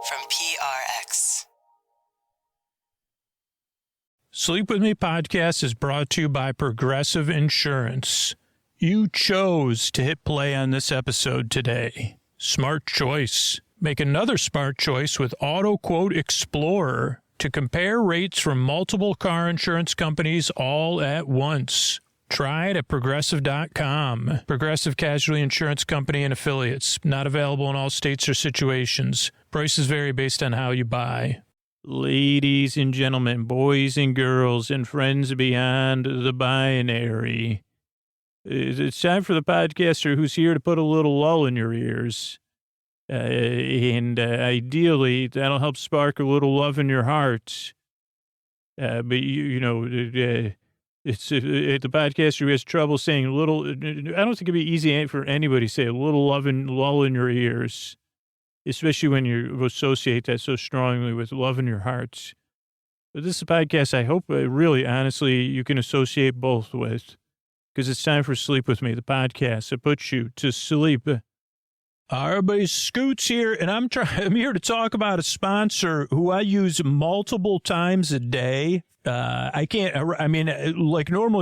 from PRX. Sleep With Me podcast is brought to you by Progressive Insurance. You chose to hit play on this episode today. Smart choice. Make another smart choice with Auto Quote Explorer to compare rates from multiple car insurance companies all at once. Try it at Progressive.com. Progressive Casualty Insurance Company and Affiliates. Not available in all states or situations. Prices vary based on how you buy. Ladies and gentlemen, boys and girls, and friends beyond the binary. It's time for the podcaster who's here to put a little lull in your ears. And ideally, that'll help spark a little love in your heart. But, it's the podcaster who has trouble saying a little. I don't think it'd be easy for anybody to say a little love and lull in your ears, especially when you associate that so strongly with love in your heart. But this is a podcast I hope, really, honestly, you can associate both with, because it's time for Sleep With Me, the podcast that puts you to sleep. Everybody, Scoots here, and I'm here to talk about a sponsor who I use multiple times a day. Normally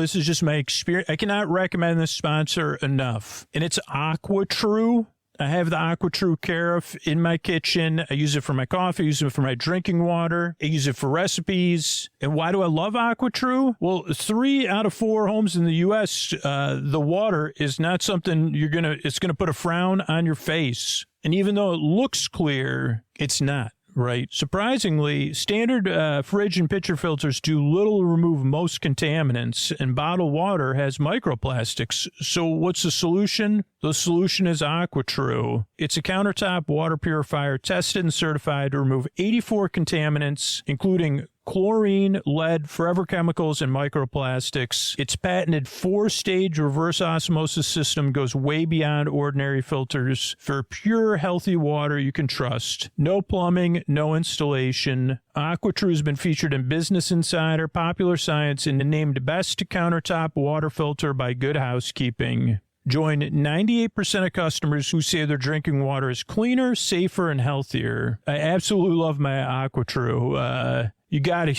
this is just my experience. I cannot recommend this sponsor enough. And it's AquaTrue. I have the AquaTrue Carafe in my kitchen. I use it for my coffee. I use it for my drinking water. I use it for recipes. And why do I love AquaTrue? Well, 3 out of 4 homes in the U.S., the water is not something it's going to put a frown on your face. And even though it looks clear, it's not. Right. Surprisingly, standard fridge and pitcher filters do little to remove most contaminants, and bottled water has microplastics. So what's the solution? The solution is AquaTrue. It's a countertop water purifier tested and certified to remove 84 contaminants, including chlorine, lead, forever chemicals, and microplastics. Its patented 4-stage reverse osmosis system goes way beyond ordinary filters for pure, healthy water you can trust. No plumbing, no installation. AquaTrue has been featured in Business Insider, Popular Science, and named Best Countertop Water Filter by Good Housekeeping. Join 98% of customers who say their drinking water is cleaner, safer, and healthier. I absolutely love my AquaTrue. You gotta,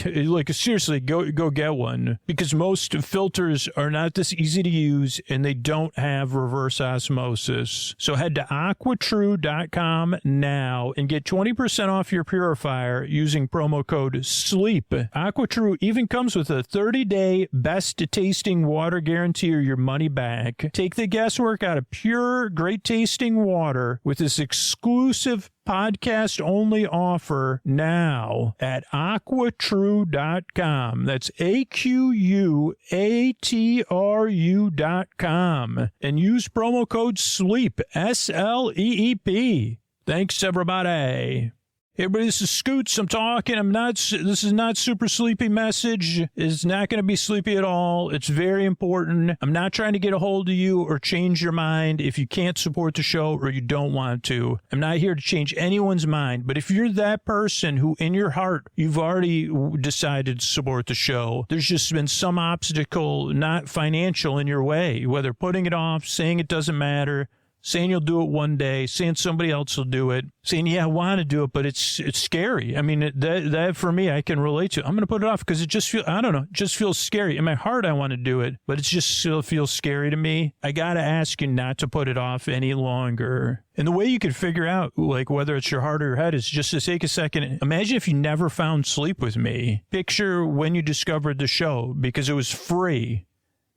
seriously, go get one, because most filters are not this easy to use and they don't have reverse osmosis. So head to AquaTrue.com now and get 20% off your purifier using promo code SLEEP. AquaTrue even comes with a 30-day best tasting water guarantee or your money back. Take the guesswork out of pure, great tasting water with this exclusive podcast-only offer now at AquaTrue.com. That's AQUATRU.com. And use promo code SLEEP, SLEEP. Thanks, everybody. Hey, everybody, this is Scoots. I'm talking. This is not super sleepy message. It's not going to be sleepy at all. It's very important. I'm not trying to get a hold of you or change your mind if you can't support the show or you don't want to. I'm not here to change anyone's mind. But if you're that person who in your heart, you've already decided to support the show, there's just been some obstacle, not financial, in your way, whether putting it off, saying it doesn't matter, saying you'll do it one day, saying somebody else will do it, saying, yeah, I want to do it, but it's scary. I mean, that for me, I can relate to. I'm going to put it off because it just feels scary. In my heart, I want to do it, but it just still feels scary to me. I got to ask you not to put it off any longer. And the way you could figure out, whether it's your heart or your head, is just to take a second. Imagine if you never found Sleep With Me. Picture when you discovered the show because it was free.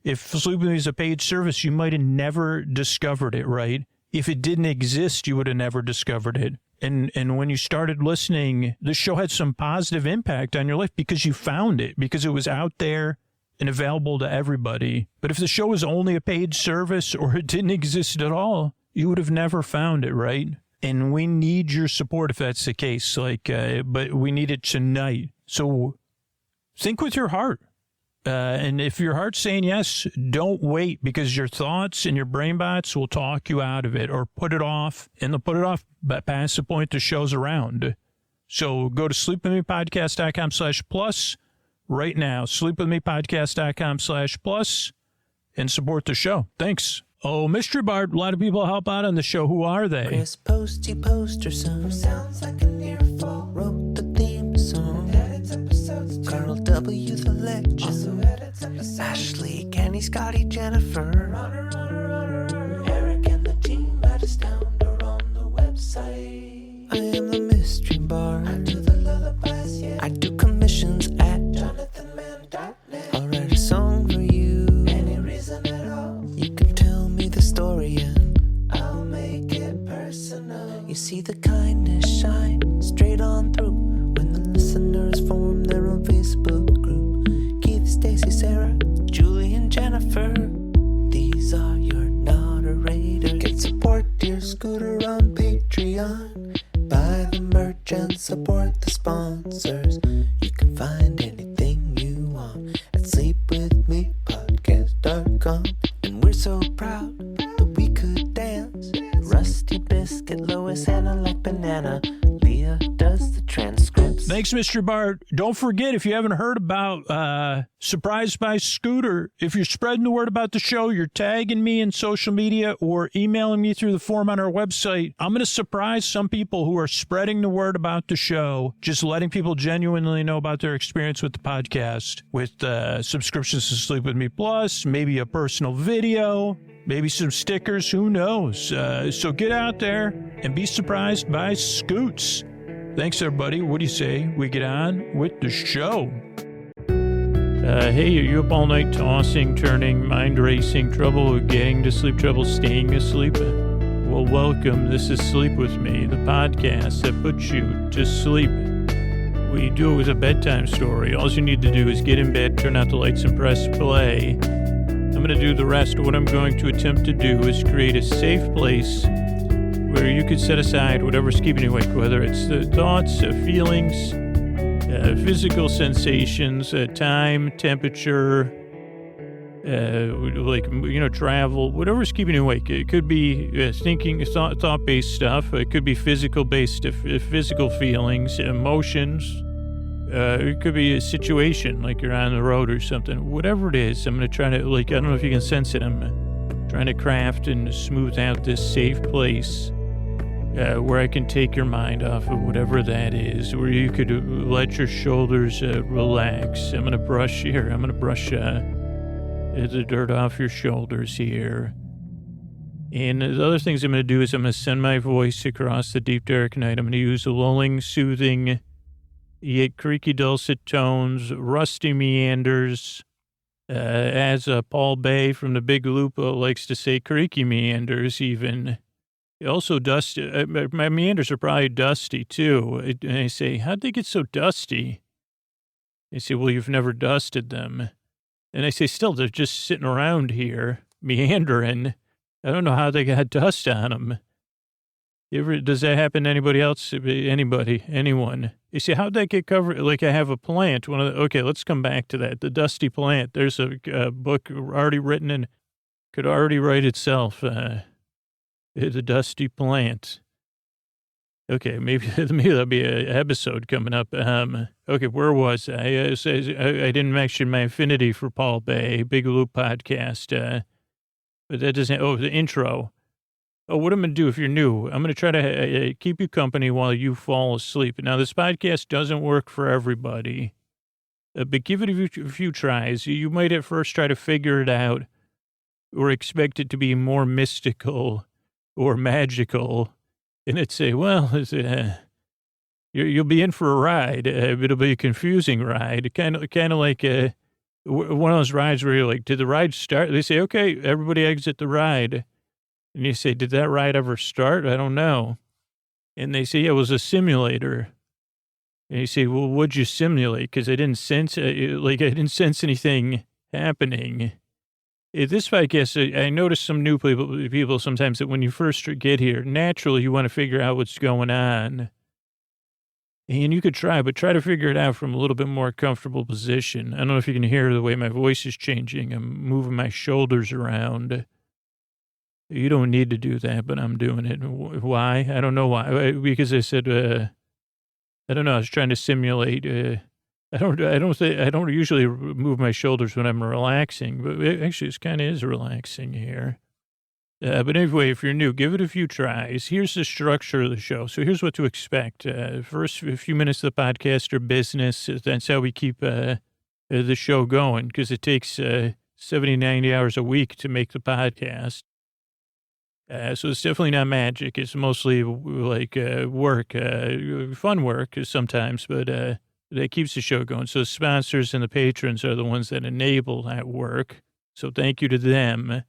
If Sleep With Me is a paid service, you might have never discovered it, right? If it didn't exist, you would have never discovered it. And when you started listening, the show had some positive impact on your life because you found it, because it was out there and available to everybody. But if the show was only a paid service or it didn't exist at all, you would have never found it, right? And we need your support if that's the case. But we need it tonight. So think with your heart. And if your heart's saying yes, don't wait, because your thoughts and your brain bots will talk you out of it or put it off, and they'll put it off past the point the show's around. So go to sleepwithmepodcast.com/plus right now, sleepwithmepodcast.com/plus, and support the show. Thanks. Oh, Mystery Bart, a lot of people help out on the show. Who are they? Chris Posty Posterson sounds like an earful. Wrote the theme song. Edits episodes too. Carl W. the Legend. Also edits episodes. Ashley, Kenny, Scotty, Jennifer. Eric and the team at Astound are on the website. I am the Mystery Bart. I do the lullabies, yeah. I do commissions at JonathanMann.net. I'll write a song for you. Any reason at all. You can tell me the story and I'll make it personal. You see the kindness shine straight on through when the listeners form their own Facebook group. Keith, Stacy, Sarah, Julie, and Jennifer. These are your moderators. Get support dear Scooter on Patreon. Buy the merch and support the sponsors. You can find anything you want at sleepwithmepodcast.com. And we're so proud that we could dance. Rusty Biscuit, Lois, Hannah like banana. Leah does the transcripts. Thanks, Mr. Bart. Don't forget, if you haven't heard about Surprised by Scooter, if you're spreading the word about the show, you're tagging me in social media or emailing me through the form on our website, I'm going to surprise some people who are spreading the word about the show, just letting people genuinely know about their experience with the podcast, with subscriptions to Sleep With Me Plus, maybe a personal video, maybe some stickers, who knows? So get out there and be surprised by Scoots. Thanks, everybody. What do you say we get on with the show? Hey, are you up all night tossing, turning, mind racing, trouble getting to sleep, trouble staying asleep? Well, welcome. This is Sleep With Me, the podcast that puts you to sleep. We do it with a bedtime story. All you need to do is get in bed, turn out the lights, and press play. I'm going to do the rest. What I'm going to attempt to do is create a safe place where you could set aside whatever's keeping you awake, whether it's the thoughts, feelings, physical sensations, time, temperature, travel, whatever's keeping you awake. It could be thinking, thought-based stuff. It could be physical-based, physical feelings, emotions. It could be a situation, like you're on the road or something. Whatever it is, I'm going to try to, I don't know if you can sense it, I'm trying to craft and smooth out this safe place where I can take your mind off of whatever that is, where you could let your shoulders relax. I'm going to brush here. I'm going to brush the dirt off your shoulders here. And the other things I'm going to do is I'm going to send my voice across the deep, dark night. I'm going to use the lulling, soothing, yet creaky, dulcet tones, rusty meanders, as Paul Bay from the Big Lupo likes to say, creaky meanders even. Also dusty. My meanders are probably dusty, too. And I say, how'd they get so dusty? They say, well, you've never dusted them. And I say, still, they're just sitting around here, meandering. I don't know how they got dust on them. Does that happen to anybody else? Anybody? Anyone? You see, how'd that get covered? Like I have a plant. Okay, let's come back to that. The dusty plant. There's a book already written and could already write itself. The dusty plant. Okay, maybe there'll be an episode coming up. Okay, where was I? I didn't mention my affinity for Paul Bay, Big Loop podcast. But that doesn't. Oh, the intro. Oh, what I'm going to do if you're new, I'm going to try to keep you company while you fall asleep. Now, this podcast doesn't work for everybody, but give it a few tries. You might at first try to figure it out or expect it to be more mystical or magical. And it'd say, well, you'll be in for a ride. It'll be a confusing ride. Kind of like one of those rides where you're like, did the ride start? They say, okay, everybody exit the ride. And you say, did that ride ever start? I don't know. And they say, yeah, it was a simulator. And you say, well, what'd you simulate? Because I didn't sense, I didn't sense anything happening. This podcast, I notice some new people sometimes that when you first get here, naturally you want to figure out what's going on. And you could try, but try to figure it out from a little bit more comfortable position. I don't know if you can hear the way my voice is changing. I'm moving my shoulders around. You don't need to do that, but I'm doing it. Why? I don't know why. Because I said, I don't know. I was trying to simulate. I don't usually move my shoulders when I'm relaxing, but actually, it kind of is relaxing here. But anyway, if you're new, give it a few tries. Here's the structure of the show. So here's what to expect. First, a few minutes of the podcast or business. That's how we keep the show going, because it takes 70, 90 hours a week to make the podcast. So it's definitely not magic. It's mostly like work, fun work sometimes, but that keeps the show going. So the sponsors and the patrons are the ones that enable that work. So thank you to them.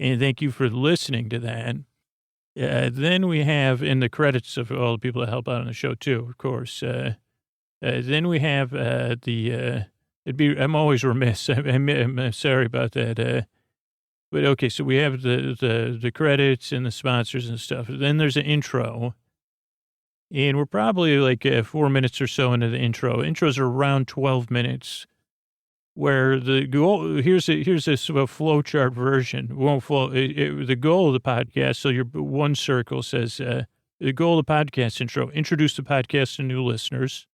And thank you for listening to that. Then we have in the credits of all the people that help out on the show too, of course. Then we have I'm always remiss. I'm sorry about that. But okay, so we have the credits and the sponsors and stuff. Then there's an intro. And we're probably like 4 minutes or so into the intro. Intros are around 12 minutes. Where the goal, here's a sort of flow chart version. The goal of the podcast, so your one circle says, the goal of the podcast intro, introduce the podcast to new listeners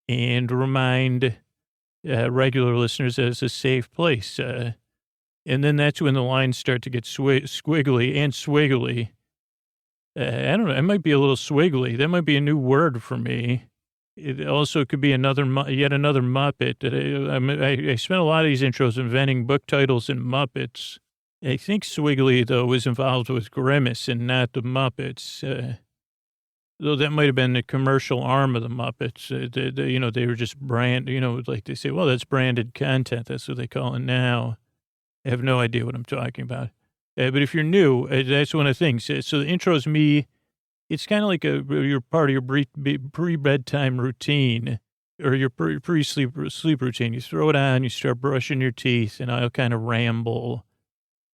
and remind regular listeners that it's a safe place. And then that's when the lines start to get squiggly and swiggly. I don't know, it might be a little swiggly. That might be a new word for me. It also could be yet another Muppet. I spent a lot of these intros inventing book titles and Muppets. I think Swiggly, though, was involved with Grimace and not the Muppets. Though that might have been the commercial arm of the Muppets. They were just like they say, well, that's branded content. That's what they call it now. I have no idea what I'm talking about. But if you're new, that's one of the things. So the intro is me. It's kind of like you're part of your pre-bedtime routine or your pre-sleep routine. You throw it on, you start brushing your teeth, and I'll kind of ramble.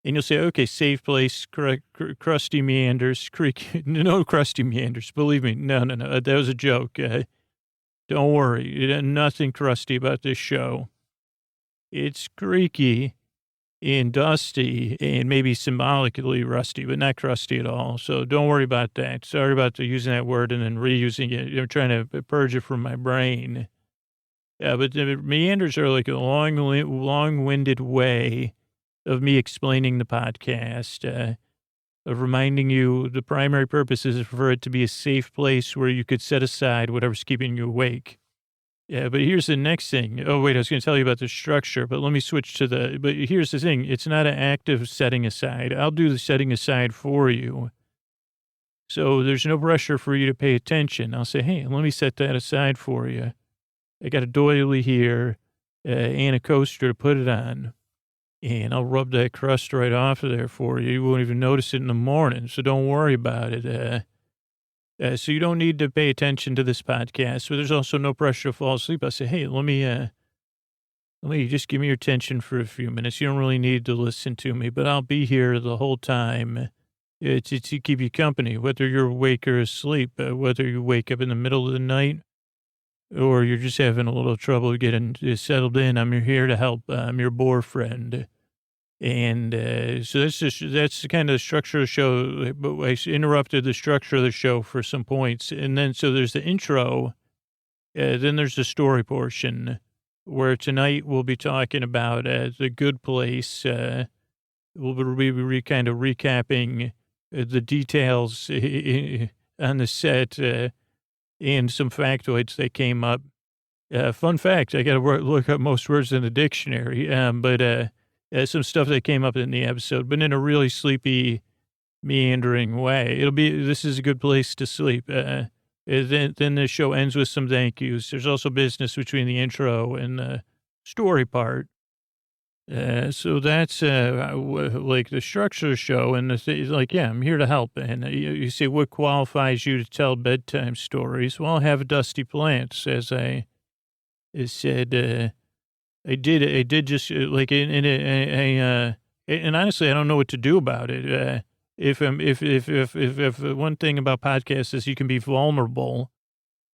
And you'll say, okay, safe place, crusty meanders, creek. No crusty meanders, believe me. No, that was a joke. Don't worry, nothing crusty about this show. It's creaky and dusty and maybe symbolically rusty, but not crusty at all. So don't worry about that. Sorry about using that word and then reusing it. I'm trying to purge it from my brain. But the meanders are like a long-winded way of me explaining the podcast, of reminding you the primary purpose is for it to be a safe place where you could set aside whatever's keeping you awake. Yeah, but here's the next thing. Oh, wait, I was going to tell you about the structure, but let me switch to but here's the thing. It's not an active setting aside. I'll do the setting aside for you. So there's no pressure for you to pay attention. I'll say, hey, let me set that aside for you. I got a doily here and a coaster to put it on. And I'll rub that crust right off of there for you. You won't even notice it in the morning, so don't worry about it. So you don't need to pay attention to this podcast, but there's also no pressure to fall asleep. I say, hey, let me just give me your attention for a few minutes. You don't really need to listen to me, but I'll be here the whole time to keep you company, whether you're awake or asleep, whether you wake up in the middle of the night or you're just having a little trouble getting settled in. I'm here to help. I'm your boar friend. And so that's kind of the structure of the show. But I interrupted the structure of the show for some points. And then, so there's the intro. Then there's the story portion where tonight we'll be talking about The Good Place. We'll be kind of recapping the details on the set and some factoids that came up. Fun fact, I got to look up most words in the dictionary. Some stuff that came up in the episode, but in a really sleepy, meandering way. This is a good place to sleep. Then the show ends with some thank yous. There's also business between the intro and the story part. So that's like the structure of the show, and I'm here to help. And you say, what qualifies you to tell bedtime stories? Well, I have dusty plants, as I said. I did just like and honestly, I don't know what to do about it. If one thing about podcasts is you can be vulnerable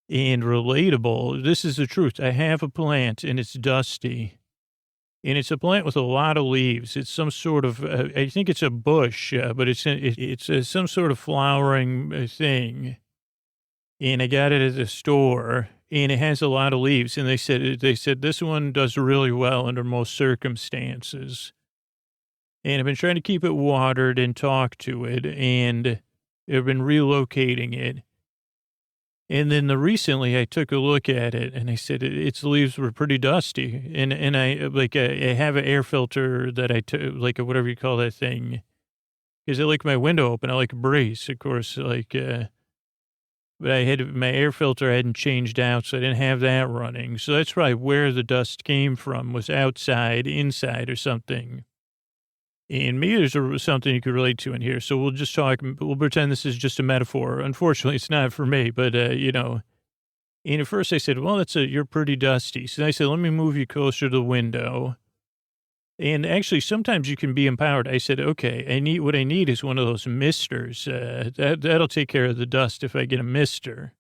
and relatable. This is the truth. I have a plant and it's dusty, and it's a plant with a lot of leaves. It's some sort of I think it's a bush, but it's some sort of flowering thing. And I got it at the store. And it has a lot of leaves. And they said this one does really well under most circumstances. And I've been trying to keep it watered and talk to it, and I've been relocating it. And then recently I took a look at it and I said, its leaves were pretty dusty. And I have an air filter that I took, like whatever you call that thing. Because I like my window open. I like a breeze, of course, but I had my air filter hadn't changed out, so I didn't have that running. So that's probably where the dust came from, was outside, inside or something. And maybe there's something you could relate to in here. So we'll just talk, we'll pretend this is just a metaphor. Unfortunately, it's not for me, but, And at first I said, well, you're pretty dusty. So I said, let me move you closer to the window. And actually, sometimes you can be empowered. I said, okay, what I need is one of those misters. That'll take care of the dust if I get a mister.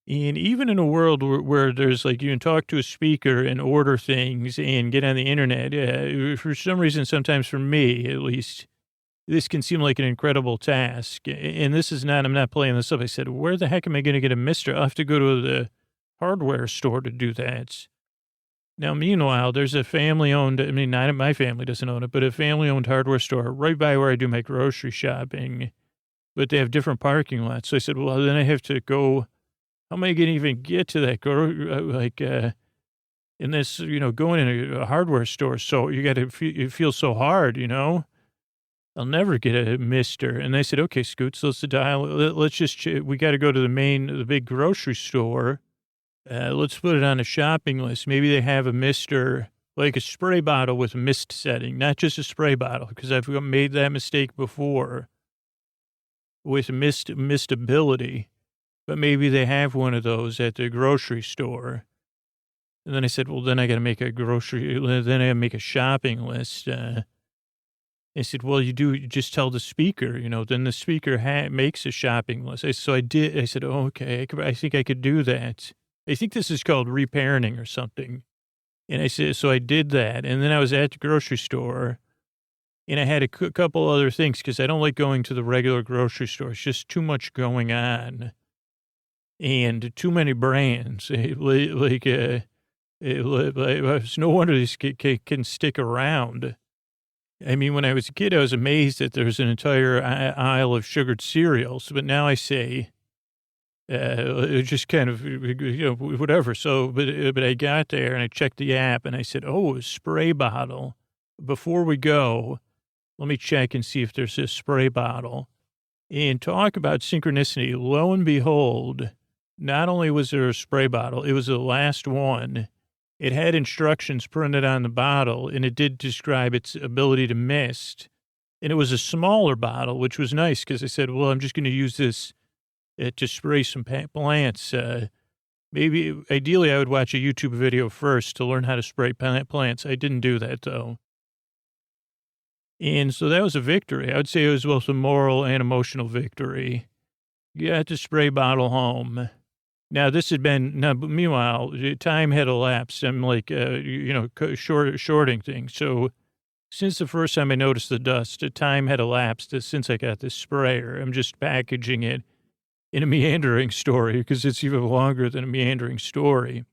And even in a world where there's you can talk to a speaker and order things and get on the internet, for some reason, sometimes for me at least, this can seem like an incredible task. And this is not, I'm not playing this up. I said, where the heck am I going to get a mister? I'll have to go to the hardware store to do that. Now, meanwhile, there's a family-owned, not my family doesn't own it, but a family-owned hardware store right by where I do my grocery shopping, but they have different parking lots. So I said, well, then I have to go. How am I going to even get to that? In this, going in a hardware store. So you got to it feels so hard, I'll never get a mister. And they said, okay, Scoots, let's dial. Let's just, we got to go to the big grocery store. Let's put it on a shopping list. Maybe they have a mister, like a spray bottle with a mist setting, not just a spray bottle, because I've made that mistake before with mistability. But maybe they have one of those at the grocery store. And then I said, well, then I got to make then I got to make a shopping list. I said, well, you just tell the speaker, then the speaker makes a shopping list. So I did. I said, oh, okay, I think I could do that. I think this is called reparenting or something. And I said, so I did that. And then I was at the grocery store and I had a couple other things because I don't like going to the regular grocery store. It's just too much going on. And too many brands, it's no wonder these can stick around. I mean, when I was a kid, I was amazed that there was an entire aisle of sugared cereals, but now I say, just kind of, whatever. So, but I got there and I checked the app and I said, oh, a spray bottle. Before we go, let me check and see if there's a spray bottle. And talk about synchronicity. Lo and behold, not only was there a spray bottle, it was the last one. It had instructions printed on the bottle, and it did describe its ability to mist. And it was a smaller bottle, which was nice because I said, well, I'm just going to use this to spray some plants. Maybe, ideally, I would watch a YouTube video first to learn how to spray plants. I didn't do that, though. And so that was a victory. I would say it was both a moral and emotional victory. Got the spray bottle home. Now, meanwhile, time had elapsed. I'm shorting things. So since the first time I noticed the dust, time had elapsed since I got this sprayer. I'm just packaging it in a meandering story because it's even longer than a meandering story.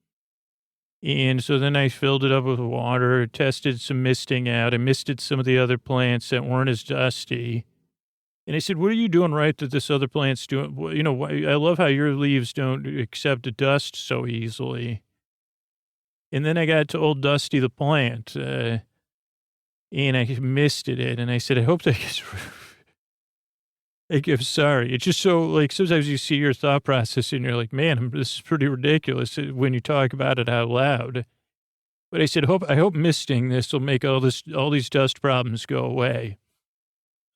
And so then I filled it up with water, tested some misting out. I misted some of the other plants that weren't as dusty. And I said, what are you doing right that this other plant's doing? I love how your leaves don't accept the dust so easily. And then I got to old Dusty the plant, and I misted it. And I said, I hope that gets... I'm sorry. It's just so, sometimes you see your thought process and you're like, man, this is pretty ridiculous when you talk about it out loud. But I said, I hope misting this will make all these dust problems go away.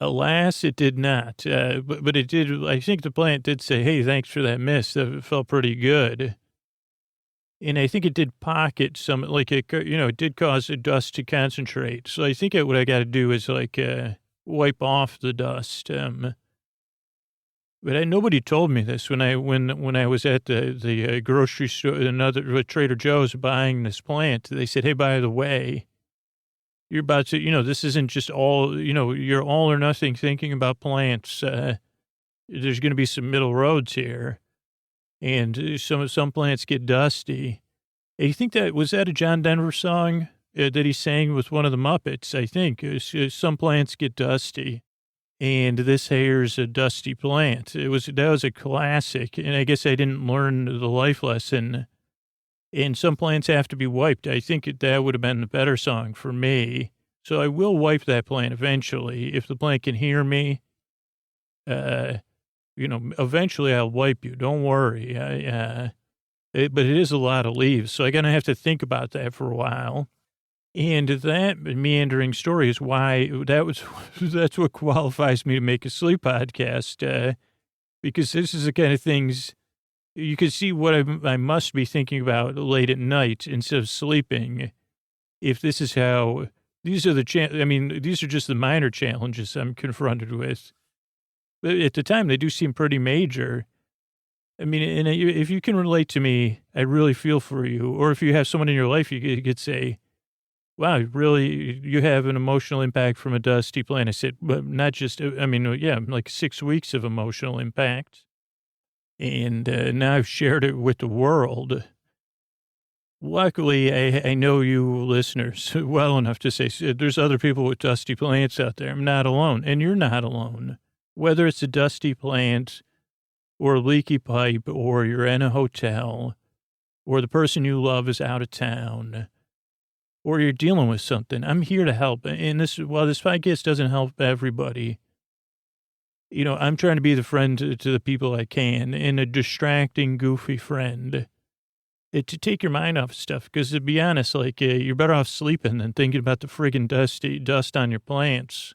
Alas, it did not. But it did. I think the plant did say, hey, thanks for that mist. That felt pretty good. And I think it did pocket some, it did cause the dust to concentrate. So I think what I got to do is wipe off the dust. But nobody told me this when I was at the grocery store, Trader Joe's buying this plant. They said, hey, by the way, you're about to, this isn't just all, you're all or nothing thinking about plants. There's going to be some middle roads here. And some plants get dusty. I think was that a John Denver song? that he sang with one of the Muppets, I think. Some plants get dusty, and this hair's a dusty plant. That was a classic, and I guess I didn't learn the life lesson. And some plants have to be wiped. I think that would have been a better song for me. So I will wipe that plant eventually. If the plant can hear me, eventually I'll wipe you. Don't worry. But it is a lot of leaves, so I'm going to have to think about that for a while. And that meandering story is why that's what qualifies me to make a sleep podcast, because this is the kind of things you can see what I must be thinking about late at night instead of sleeping. If this is how, these are these are just the minor challenges I'm confronted with. But at the time, they do seem pretty major. I mean, and if you can relate to me, I really feel for you. Or if you have someone in your life, you could say, wow, really, you have an emotional impact from a dusty plant. I said, but not just, like 6 weeks of emotional impact. And now I've shared it with the world. Luckily, I know you listeners well enough to say there's other people with dusty plants out there. I'm not alone, and you're not alone. Whether it's a dusty plant or a leaky pipe, or you're in a hotel, or the person you love is out of town, or you're dealing with something, I'm here to help. And while this podcast doesn't help everybody, I'm trying to be the friend to the people I can, and a distracting, goofy friend to take your mind off stuff. Because to be honest, you're better off sleeping than thinking about the friggin' dust on your plants.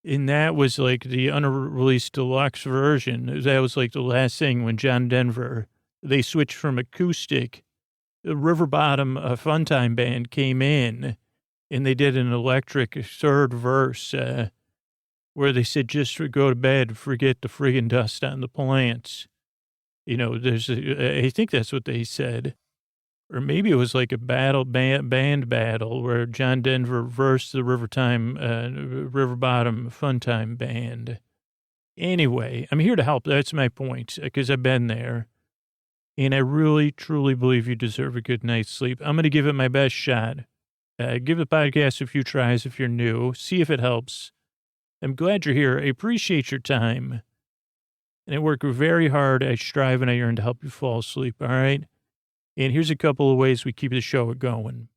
And that was like the unreleased deluxe version. That was like the last thing when John Denver, they switched from acoustic. The River Bottom Funtime Band came in, and they did an electric third verse where they said, just go to bed, forget the friggin' dust on the plants. I think that's what they said. Or maybe it was like a band battle where John Denver versed the River Bottom Funtime Band. Anyway, I'm here to help. That's my point, because I've been there. And I really, truly believe you deserve a good night's sleep. I'm going to give it my best shot. Give the podcast a few tries if you're new. See if it helps. I'm glad you're here. I appreciate your time. And I work very hard. I strive and I yearn to help you fall asleep, all right? And here's a couple of ways we keep the show going.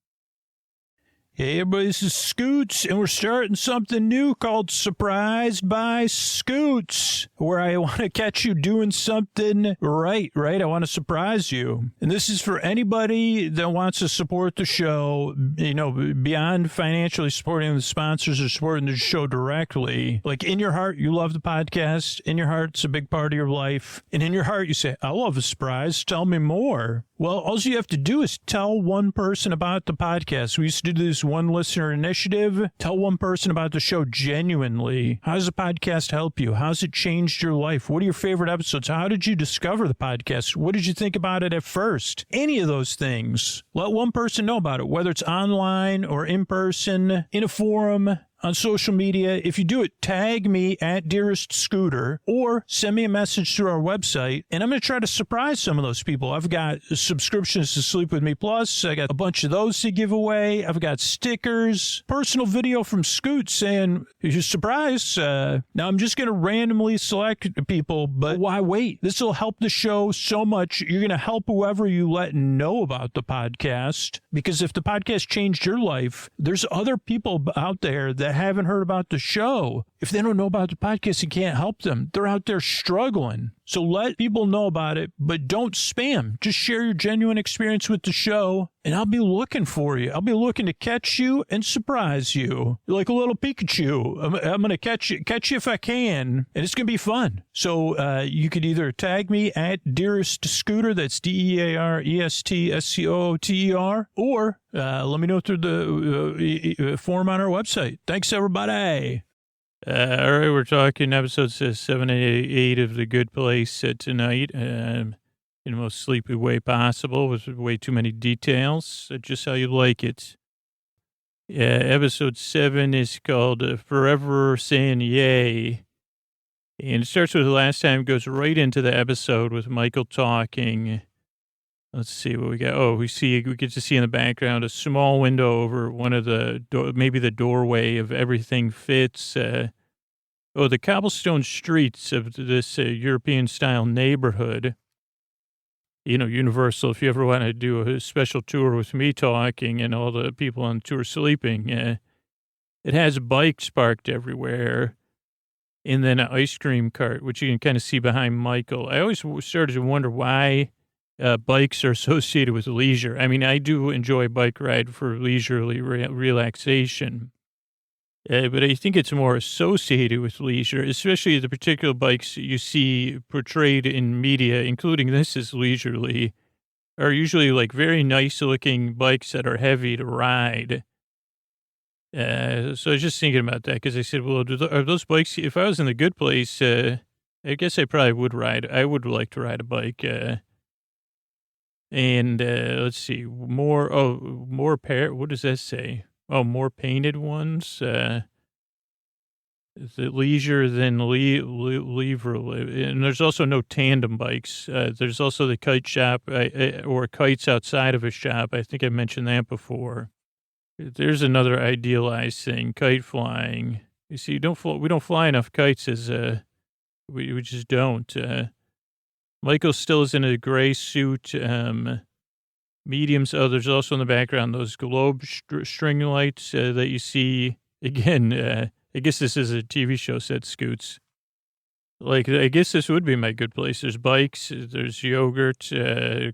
Hey, everybody, this is Scoots, and we're starting something new called Surprised by Scoots, where I want to catch you doing something right? I want to surprise you. And this is for anybody that wants to support the show, beyond financially supporting the sponsors or supporting the show directly. Like, in your heart, you love the podcast. In your heart, it's a big part of your life. And in your heart, you say, I love a surprise. Tell me more. Well, all you have to do is tell one person about the podcast. We used to do this one listener initiative. Tell one person about the show genuinely. How does the podcast help you? How's it changed your life? What are your favorite episodes? How did you discover the podcast? What did you think about it at first? Any of those things. Let one person know about it, whether it's online or in person, in a forum, on social media. If you do it, tag me at Dearest Scooter or send me a message through our website, and I'm going to try to surprise some of those people. I've got subscriptions to Sleep With Me Plus. I got a bunch of those to give away. I've got stickers, personal video from Scoot saying, you're surprised. Now I'm just going to randomly select people, but why wait? This will help the show so much. You're going to help whoever you let know about the podcast, because if the podcast changed your life, there's other people out there that haven't heard about the show. If they don't know about the podcast, you can't help them. They're out there struggling. So let people know about it, but don't spam. Just share your genuine experience with the show, and I'll be looking for you. I'll be looking to catch you and surprise you. You're like a little Pikachu. I'm going to catch you if I can, and it's going to be fun. So you could either tag me at Dearest Scooter, that's DearestScooter, or let me know through the form on our website. Thanks, everybody. All right, we're talking episode 788 of The Good Place tonight, in the most sleepy way possible, with way too many details, just how you like it. Episode 7 is called Forever Saying Yay, and it starts with the last time, goes right into the episode with Michael talking, Let's see what we got. Oh, we get to see in the background a small window over one of the maybe the doorway of Everything Fits. The cobblestone streets of this European style neighborhood. Universal, if you ever want to do a special tour with me talking and all the people on the tour sleeping, it has bikes parked everywhere. And then an ice cream cart, which you can kind of see behind Michael. I always started to wonder why bikes are associated with leisure. I mean, I do enjoy a bike ride for leisurely relaxation. But I think it's more associated with leisure, especially the particular bikes you see portrayed in media, including this as leisurely, are usually like very nice looking bikes that are heavy to ride. So I was just thinking about that because I said, well, are those bikes, if I was in the good place, I guess I probably would ride. I would like to ride a bike. Let's see, what does that say? Oh, more painted ones. The leisure than lever. And there's also no tandem bikes. There's also the kite shop or kites outside of a shop. I think I mentioned that before. There's another idealized thing, kite flying. You see, we don't fly enough kites as we just don't. Michael still is in a gray suit. Mediums. Oh, there's also in the background those globe string lights that you see. Again, I guess this is a TV show, said Scoots. Like, I guess this would be my good place. There's bikes, there's yogurt,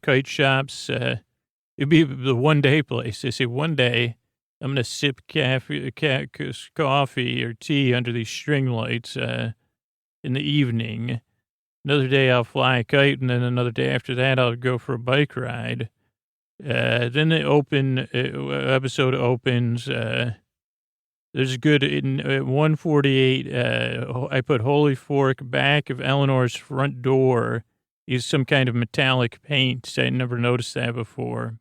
kite shops. It'd be the one-day place. They say one day I'm going to sip coffee or tea under these string lights in the evening. Another day I'll fly a kite, and then another day after that I'll go for a bike ride. Then the episode opens. There's a good, in 148, I put Holy Fork back of Eleanor's front door is some kind of metallic paint. I never noticed that before.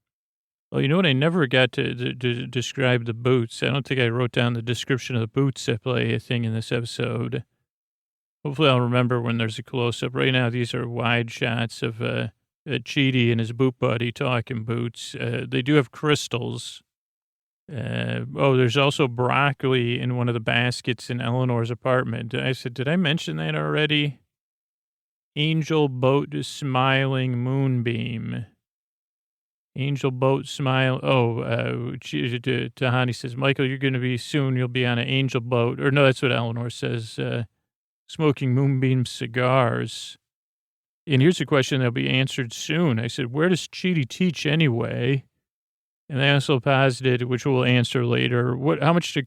Oh, you know what? I never got to describe the boots. I don't think I wrote down the description of the boots that play a thing in this episode. Hopefully I'll remember when there's a close-up. Right now, these are wide shots of Chidi and his boot buddy talking boots. They do have crystals. There's also broccoli in one of the baskets in Eleanor's apartment. I said, did I mention that already? Angel boat smiling moonbeam. Angel boat smile. Tahani says, Michael, you're going to be soon. You'll be on an angel boat. Or no, that's what Eleanor says. Smoking moonbeam cigars. And here's a question that'll be answered soon. I said, where does Chidi teach anyway? And they also posited, which we'll answer later, how much do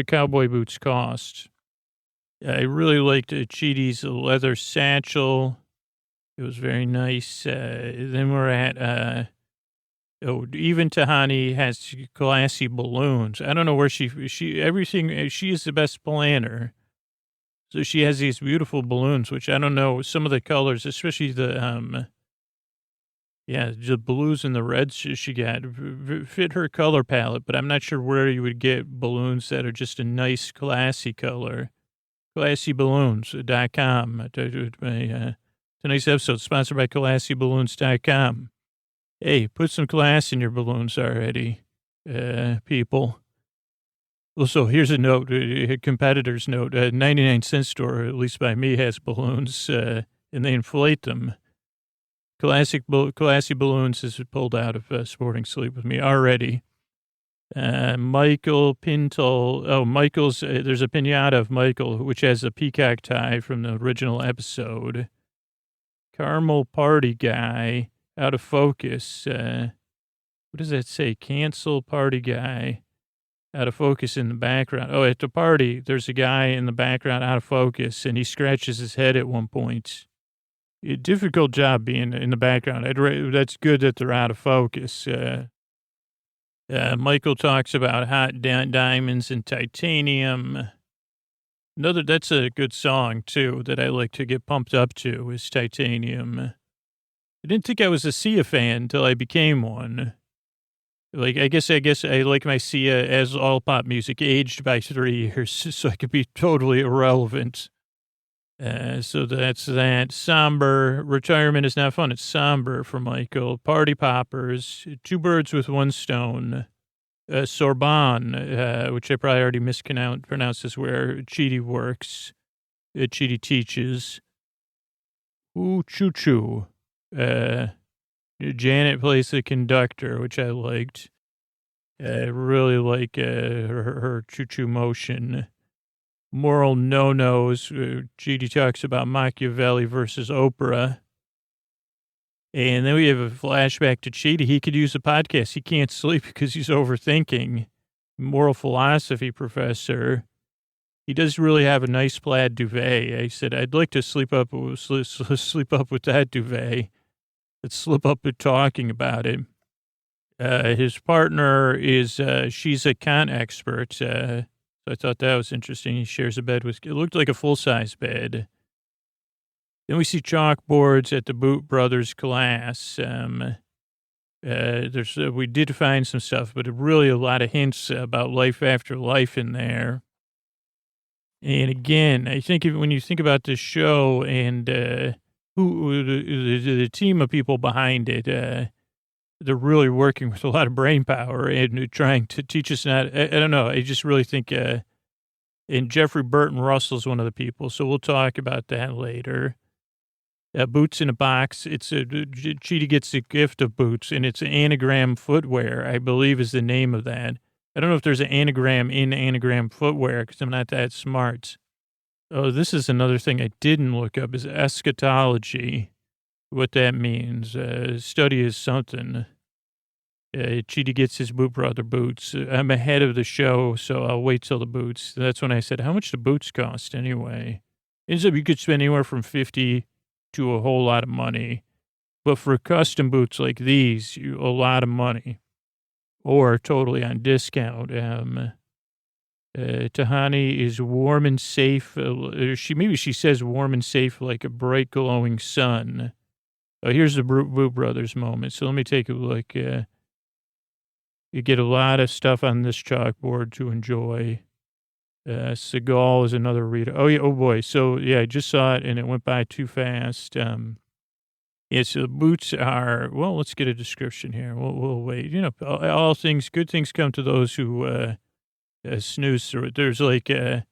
cowboy boots cost? I really liked Chidi's leather satchel. It was very nice. Then we're at, even Tahani has classy balloons. I don't know where she is the best planner. So she has these beautiful balloons, which I don't know, some of the colors, especially the blues and the reds she got fit her color palette, but I'm not sure where you would get balloons that are just a nice, classy color. ClassyBalloons.com. Tonight's episode sponsored by ClassyBalloons.com. Hey, put some class in your balloons already, people. Also, here's a note, a competitor's note. 99-cent store, at least by me, has balloons, and they inflate them. Classy Balloons is pulled out of Sporting Sleep with me already. Michael Pinto. Oh, Michael's, there's a pinata of Michael, which has a peacock tie from the original episode. Caramel Party Guy, out of focus. What does that say? Cancel Party Guy, out of focus in the background. Oh, at the party, there's a guy in the background out of focus, and he scratches his head at one point. A difficult job being in the background. That's good that they're out of focus. Michael talks about hot diamonds and titanium. That's a good song, too, that I like to get pumped up to, is Titanium. I didn't think I was a Sia fan until I became one. Like, I guess I like my Sia as all pop music aged by 3 years, so I could be totally irrelevant. So that's that. Somber. Retirement is not fun. It's somber for Michael. Party poppers. Two birds with one stone. Sorbonne, which I probably already mispronounced, is where Chidi works. Chidi teaches. Ooh, choo-choo. Janet plays the conductor, which I liked. I really like her choo-choo motion. Moral no-nos. Chidi talks about Machiavelli versus Oprah. And then we have a flashback to Chidi. He could use a podcast. He can't sleep because he's overthinking. Moral philosophy professor. He does really have a nice plaid duvet. I said, I'd like to sleep up with that duvet. Let's slip up with talking about it. His partner is, she's a con expert. So I thought that was interesting. He shares a bed with, it looked like a full-size bed. Then we see chalkboards at the Boot Brothers class. We did find some stuff, but really a lot of hints about life after life in there. And again, I think when you think about this show and the team of people behind it, they're really working with a lot of brain power and trying to teach us not. I don't know. I just really think, and Jeffrey Burton Russell's one of the people, so we'll talk about that later. Boots in a box. Chidi gets a gift of boots, and it's anagram footwear, I believe is the name of that. I don't know if there's an anagram in anagram footwear because I'm not that smart. Oh, this is another thing I didn't look up is eschatology. What that means. Study is something. Chidi gets his Boot Brother boots. I'm ahead of the show, so I'll wait till the boots. That's when I said, how much do boots cost anyway? Ends up you could spend anywhere from $50 to a whole lot of money. But for custom boots like these, a lot of money. Or totally on discount. Tahani is warm and safe. She says warm and safe like a bright glowing sun. Oh, here's the Boot Brothers moment. So let me take a look. You get a lot of stuff on this chalkboard to enjoy. Seagal is another reader. Oh, yeah. Oh, boy. So, yeah, I just saw it, and it went by too fast. Yeah, so the boots are, well, let's get a description here. We'll wait. You know, all things, good things come to those who snooze through it. There's like, I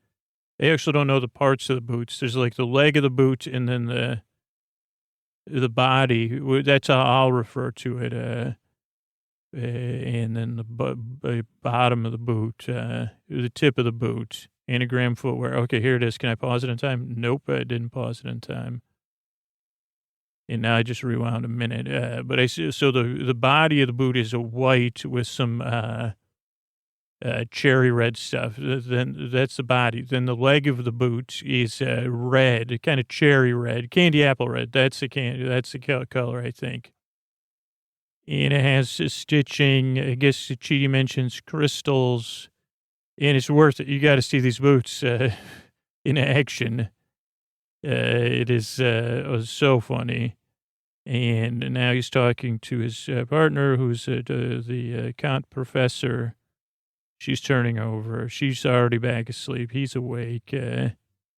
actually don't know the parts of the boots. There's like the leg of the boot and then the body. That's how I'll refer to it. And then the bottom of the boot, the tip of the boot, anagram footwear. Okay, here it is. Can I pause it in time? Nope, I didn't pause it in time. And now I just rewound a minute. But I see, so the body of the boot is a white with some cherry red stuff. Then that's the body. Then the leg of the boot is red, kind of cherry red, candy apple red. That's the color, I think. And it has stitching. I guess Chidi mentions crystals, and it's worth it. You got to see these boots in action. It is so funny. And now he's talking to his partner, who's the Kant professor. She's turning over. She's already back asleep. He's awake.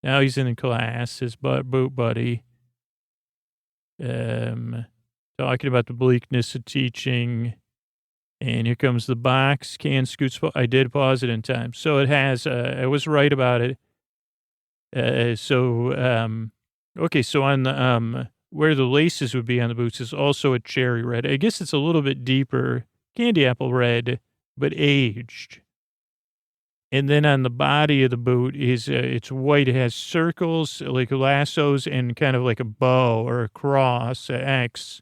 Now he's in class, his boot buddy. Talking about the bleakness of teaching. And here comes the box. Can scoots. I did pause it in time. So it has, I was right about it. Okay, so on the, where the laces would be on the boots is also a cherry red. I guess it's a little bit deeper, candy apple red, but aged. And then on the body of the boot is, it's white. It has circles, like lassos, and kind of like a bow or a cross, an X.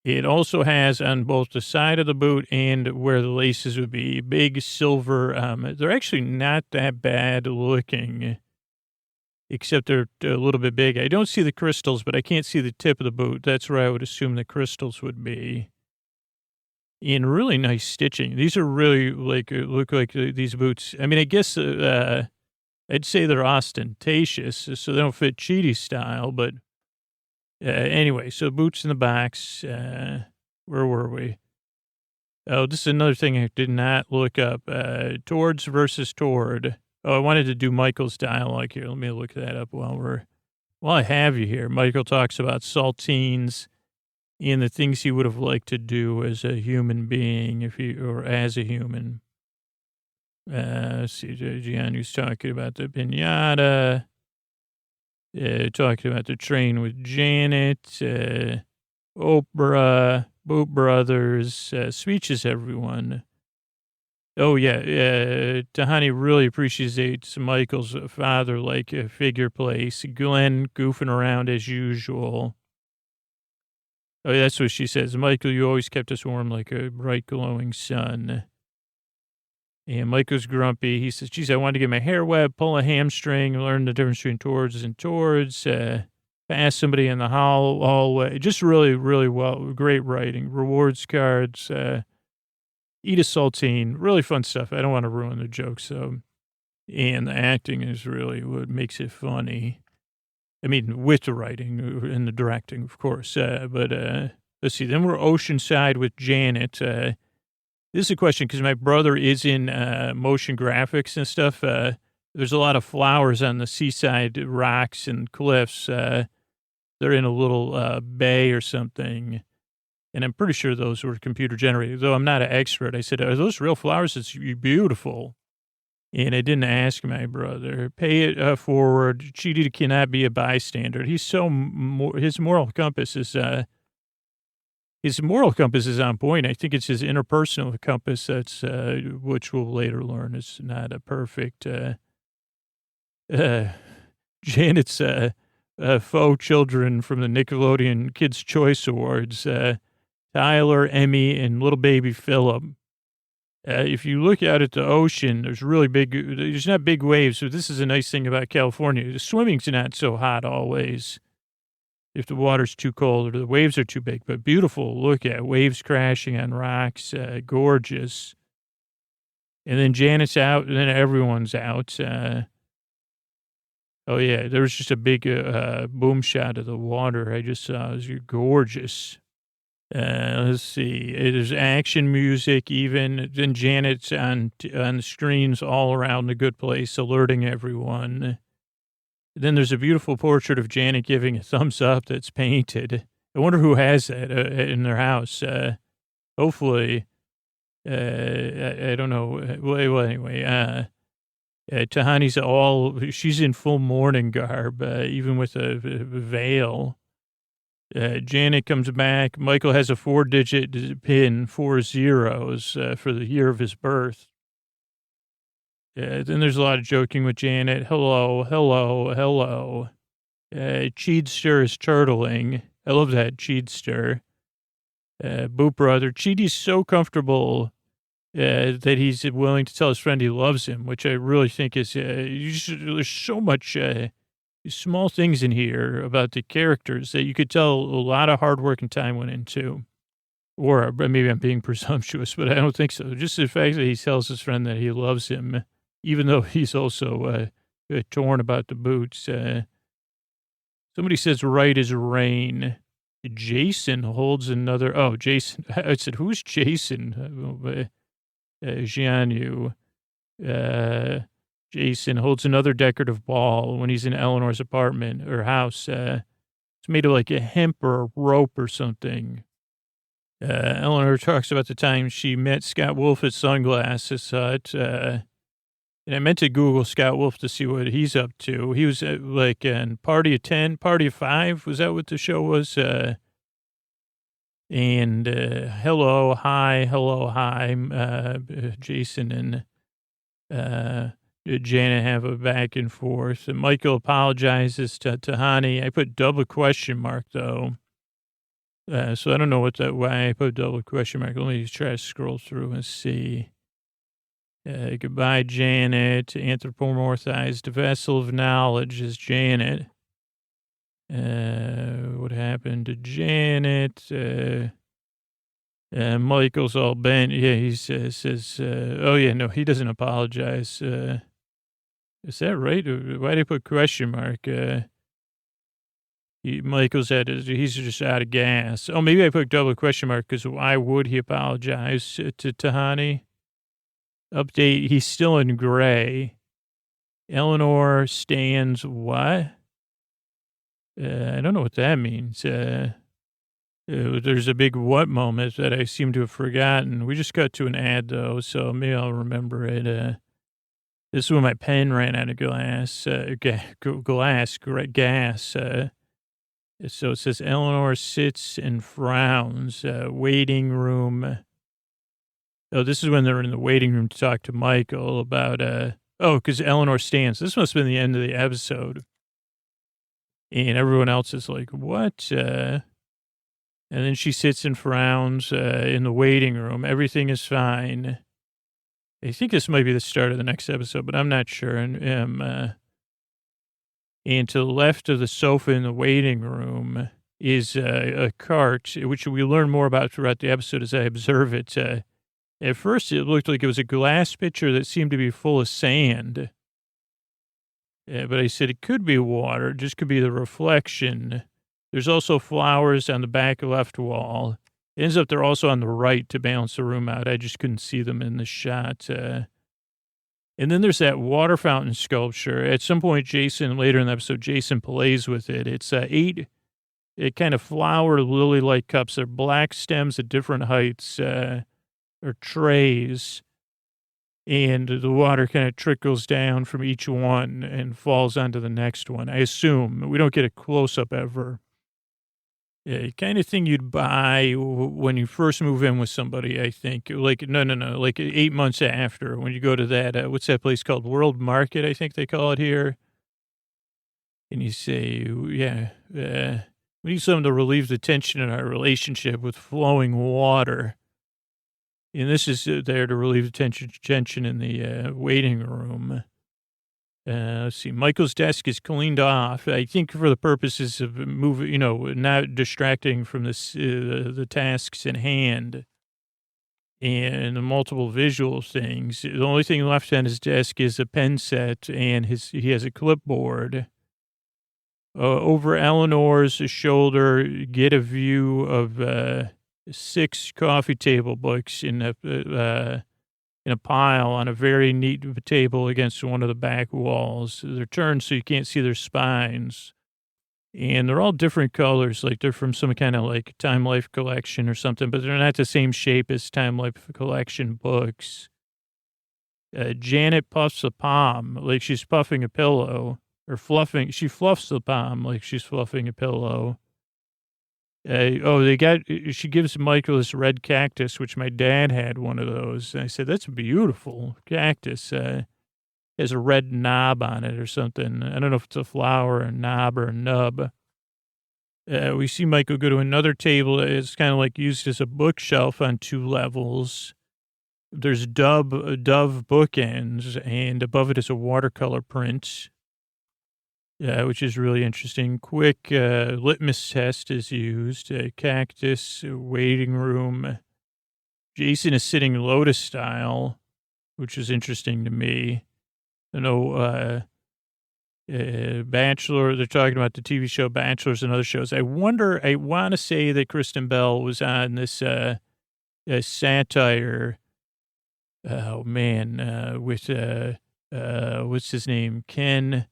It also has on both the side of the boot and where the laces would be, big silver. They're actually not that bad looking, except they're a little bit big. I don't see the crystals, but I can't see the tip of the boot. That's where I would assume the crystals would be. In really nice stitching. These are really look like these boots. I mean, I guess I'd say they're ostentatious, so they don't fit Chidi style, but anyway, so boots in the box. Where were we? Oh, this is another thing I did not look up. Towards versus toward. Oh, I wanted to do Michael's dialogue here. Let me look that up while we're Well, I have you here. Michael talks about saltines and the things he would have liked to do as a human being, or as a human. Let's see, Gianni's talking about the pinata, talking about the train with Janet, Oprah, Boot Brothers, speeches, everyone. Oh, yeah, Tahani really appreciates Michael's father-like figure place. Glenn goofing around as usual. Oh, yeah, that's what she says. Michael, you always kept us warm like a bright, glowing sun. And Michael's grumpy. He says, geez, I wanted to get my hair wet, pull a hamstring, learn the difference between towards and towards, pass somebody in the hallway. Just really, really well. Great writing. Rewards cards, eat a saltine. Really fun stuff. I don't want to ruin the jokes, though. And the acting is really what makes it funny. I mean, with the writing and the directing, of course. But let's see. Then we're Oceanside with Janet. This is a question because my brother is in motion graphics and stuff. There's a lot of flowers on the seaside rocks and cliffs. They're in a little bay or something. And I'm pretty sure those were computer generated, though I'm not an expert. I said, are those real flowers? It's beautiful. And I didn't ask my brother. Pay it forward. Chidi cannot be a bystander. He's so, his moral compass is on point. I think it's his interpersonal compass that's, which we'll later learn is not a perfect, Janet's, faux children from the Nickelodeon Kids' Choice Awards, Tyler, Emmy, and little baby Philip. If you look out at the ocean, there's not big waves, so this is a nice thing about California. The swimming's not so hot always if the water's too cold or the waves are too big, but beautiful. Look at waves crashing on rocks, gorgeous. And then Janet's out, and then everyone's out. Oh, yeah, there was just a big boom shot of the water I just saw. It was gorgeous. Let's see. There's action music even. Then Janet's on the screens all around the good place, alerting everyone. Then there's a beautiful portrait of Janet giving a thumbs up that's painted. I wonder who has that in their house. Hopefully, I don't know. Well, anyway, Tahani's she's in full mourning garb, even with a veil. Janet comes back. Michael has a 4-digit pin, 4 zeros, for the year of his birth. Then there's a lot of joking with Janet. Hello, hello, hello. Cheedster is turtling. I love that, Cheedster. Boot Brother. Cheedy's so comfortable that he's willing to tell his friend he loves him, which I really think is, there's so much small things in here about the characters that you could tell a lot of hard work and time went into. Or maybe I'm being presumptuous, but I don't think so. Just the fact that he tells his friend that he loves him, even though he's also torn about the boots. Somebody says right as rain. Jason holds another. Oh, Jason. I said, who's Jason? Jianyu. Jason holds another decorative ball when he's in Eleanor's apartment or house. It's made of like a hemp or a rope or something. Eleanor talks about the time she met Scott Wolf at Sunglasses Hut. And I meant to Google Scott Wolf to see what he's up to. He was like in Party of 10, Party of 5. Was that what the show was? Hello, hi. Jason and Janet have a back and forth. And Michael apologizes to Tahani. I put double question mark, though. So I don't know why I put double question mark. Let me try to scroll through and see. Goodbye, Janet. Anthropomorphized vessel of knowledge is Janet. What happened to Janet? Michael's all bent. Yeah, he says, oh, yeah, no, he doesn't apologize. Is that right? Why did I put question mark? Michael's he's just out of gas. Oh, maybe I put double question mark because why would he apologize to Tahani? Update, he's still in gray. Eleanor stands what? I don't know what that means. There's a big what moment that I seem to have forgotten. We just got to an ad, though, so maybe I'll remember it. This is when my pen ran out of gas. So it says Eleanor sits and frowns. Waiting room. Oh, this is when they're in the waiting room to talk to Michael about, because Eleanor stands. This must have been the end of the episode. And everyone else is like, what? And then she sits and frowns in the waiting room. Everything is fine. I think this might be the start of the next episode, but I'm not sure. And to the left of the sofa in the waiting room is a cart, which we learn more about throughout the episode as I observe it. At first, it looked like it was a glass pitcher that seemed to be full of sand. But I said it could be water, it just could be the reflection. There's also flowers on the back left wall. It ends up they're also on the right to balance the room out. I just couldn't see them in the shot. And then there's that water fountain sculpture. At some point, later in the episode, Jason plays with it. It's 8 kind of flower lily-like cups. They're black stems at different heights. Or trays, and the water kind of trickles down from each one and falls onto the next one. I assume we don't get a close-up ever. Kind of thing you'd buy when you first move in with somebody, I think. Like, no, like 8 months after when you go to that, what's that place called? World Market, I think they call it here. And you say, yeah, we need something to relieve the tension in our relationship with flowing water. And this is there to relieve the tension in the waiting room. Let's see. Michael's desk is cleaned off, I think, for the purposes of moving, not distracting from the tasks in hand and the multiple visual things. The only thing left on his desk is a pen set, and he has a clipboard. Over Eleanor's shoulder, get a view of 6 coffee table books in a pile on a very neat table against one of the back walls. They're turned so you can't see their spines. And they're all different colors, like they're from some kind of like Time Life collection or something, but they're not the same shape as Time Life collection books. Janet puffs a palm like she's puffing a pillow, or fluffing. She fluffs the palm like she's fluffing a pillow. She gives Michael this red cactus, which my dad had one of those. And I said, that's a beautiful cactus. Has a red knob on it or something. I don't know if it's a flower, a knob, or a nub. We see Michael go to another table. It's kind of like used as a bookshelf on 2 levels. There's Dove bookends, and above it is a watercolor print. Which is really interesting. Quick litmus test is used. Cactus, waiting room. Jason is sitting lotus style, which is interesting to me. Bachelor, they're talking about the TV show Bachelors and other shows. I want to say that Kristen Bell was on this satire. Oh, man, with, what's his name? Ken.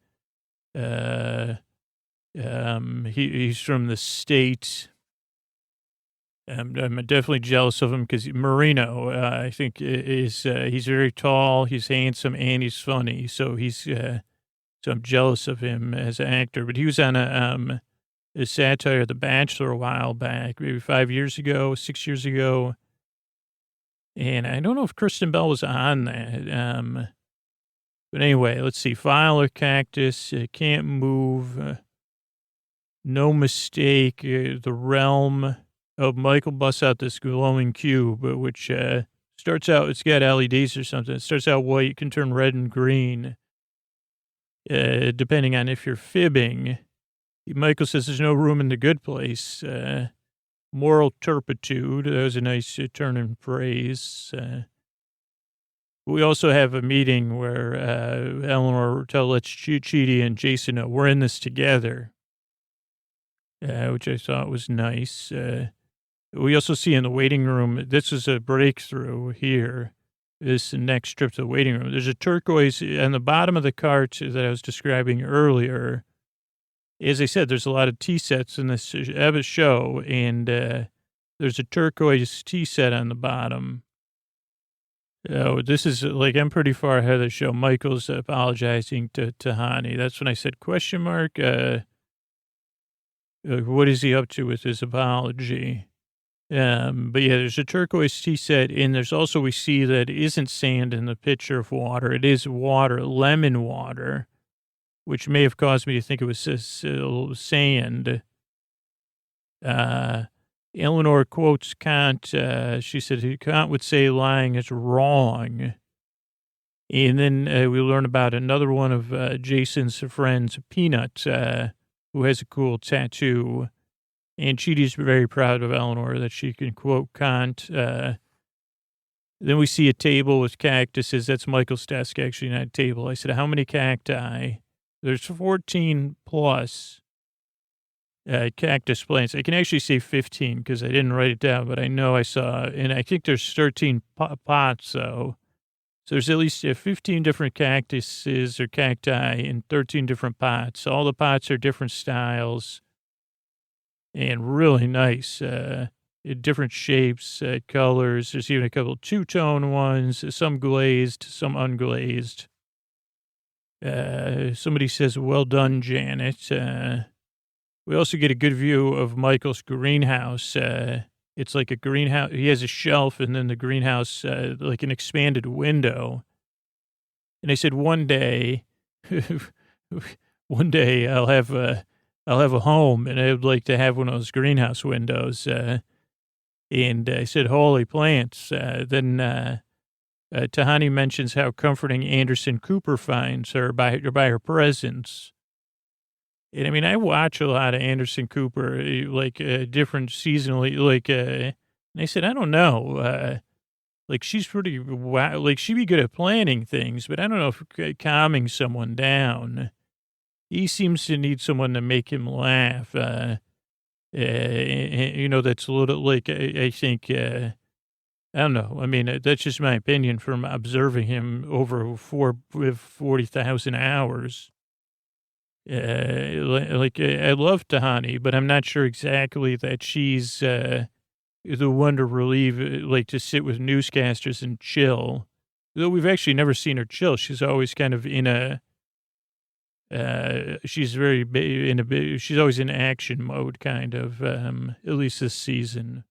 He's from the state. I'm definitely jealous of him because Marino, I think he's very tall, he's handsome, and he's funny. So so I'm jealous of him as an actor, but he was on a satire of The Bachelor a while back, maybe 6 years ago. And I don't know if Kristen Bell was on that. But anyway, let's see. File or cactus, can't move. No mistake. The realm of Michael busts out this glowing cube, which starts out, it's got LEDs or something. It starts out white, can turn red and green, depending on if you're fibbing. Michael says there's no room in the good place. Moral turpitude. That was a nice turn in phrase. We also have a meeting where Eleanor lets Chidi and Jason know we're in this together, which I thought was nice. We also see in the waiting room, this is a breakthrough here, this next trip to the waiting room. There's a turquoise on the bottom of the cart that I was describing earlier. as I said, there's a lot of tea sets in this show, and there's a turquoise tea set on the bottom. Oh, this is like, I'm pretty far ahead of the show. Michael's apologizing to Tahani. That's when I said, question mark, what is he up to with his apology? But yeah, there's a turquoise tea set, and there's also, we see that it isn't sand in the pitcher of water. It is water, lemon water, which may have caused me to think it was sand. Eleanor quotes Kant. She said, Kant would say lying is wrong. And then we learn about another one of Jason's friends, Peanut, who has a cool tattoo. And Chidi's very proud of Eleanor that she can quote Kant. Then we see a table with cactuses. That's Michael's desk, actually, not a table. I said, how many cacti? There's 14 plus cactus plants. I can actually say 15 because I didn't write it down, but I know I saw, and I think there's 13 pots, though. So there's at least 15 different cactuses or cacti in 13 different pots. All the pots are different styles and really nice, different shapes, colors. There's even a couple two-tone ones, some glazed, some unglazed. Somebody says, well done, Janet. We also get a good view of Michael's greenhouse. It's like a greenhouse. He has a shelf and then the greenhouse, like an expanded window. And I said, one day I'll have a home and I would like to have one of those greenhouse windows. And I said, holy plants. Then Tahani mentions how comforting Anderson Cooper finds her by her presence. And I mean, I watch a lot of Anderson Cooper, like different seasonally, like, and I said, I don't know, like she's pretty, like she'd be good at planning things, but I don't know if calming someone down. He seems to need someone to make him laugh. You know, that's a little like, I think, I don't know. I mean, that's just my opinion from observing him over 40,000 hours. I love Tahani, but I'm not sure exactly that she's the one to relieve, like to sit with newscasters and chill. Though we've actually never seen her chill. She's always kind of in a, she's always in action mode, kind of, at least this season.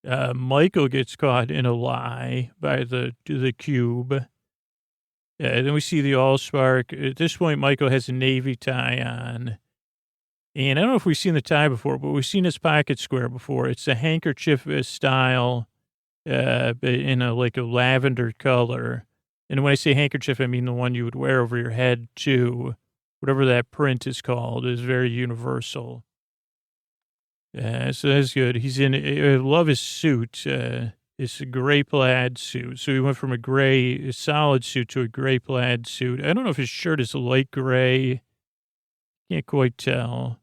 Michael gets caught in a lie by the cube. Then we see the Allspark. At this point, Michael has a navy tie on. And I don't know if we've seen the tie before, but we've seen his pocket square before. It's a handkerchief style in like a lavender color. And when I say handkerchief, I mean the one you would wear over your head, too. Whatever that print is called is very universal. So that's good. I love his suit. It's a gray plaid suit. So he went from a solid suit to a gray plaid suit. I don't know if his shirt is light gray. Can't quite tell.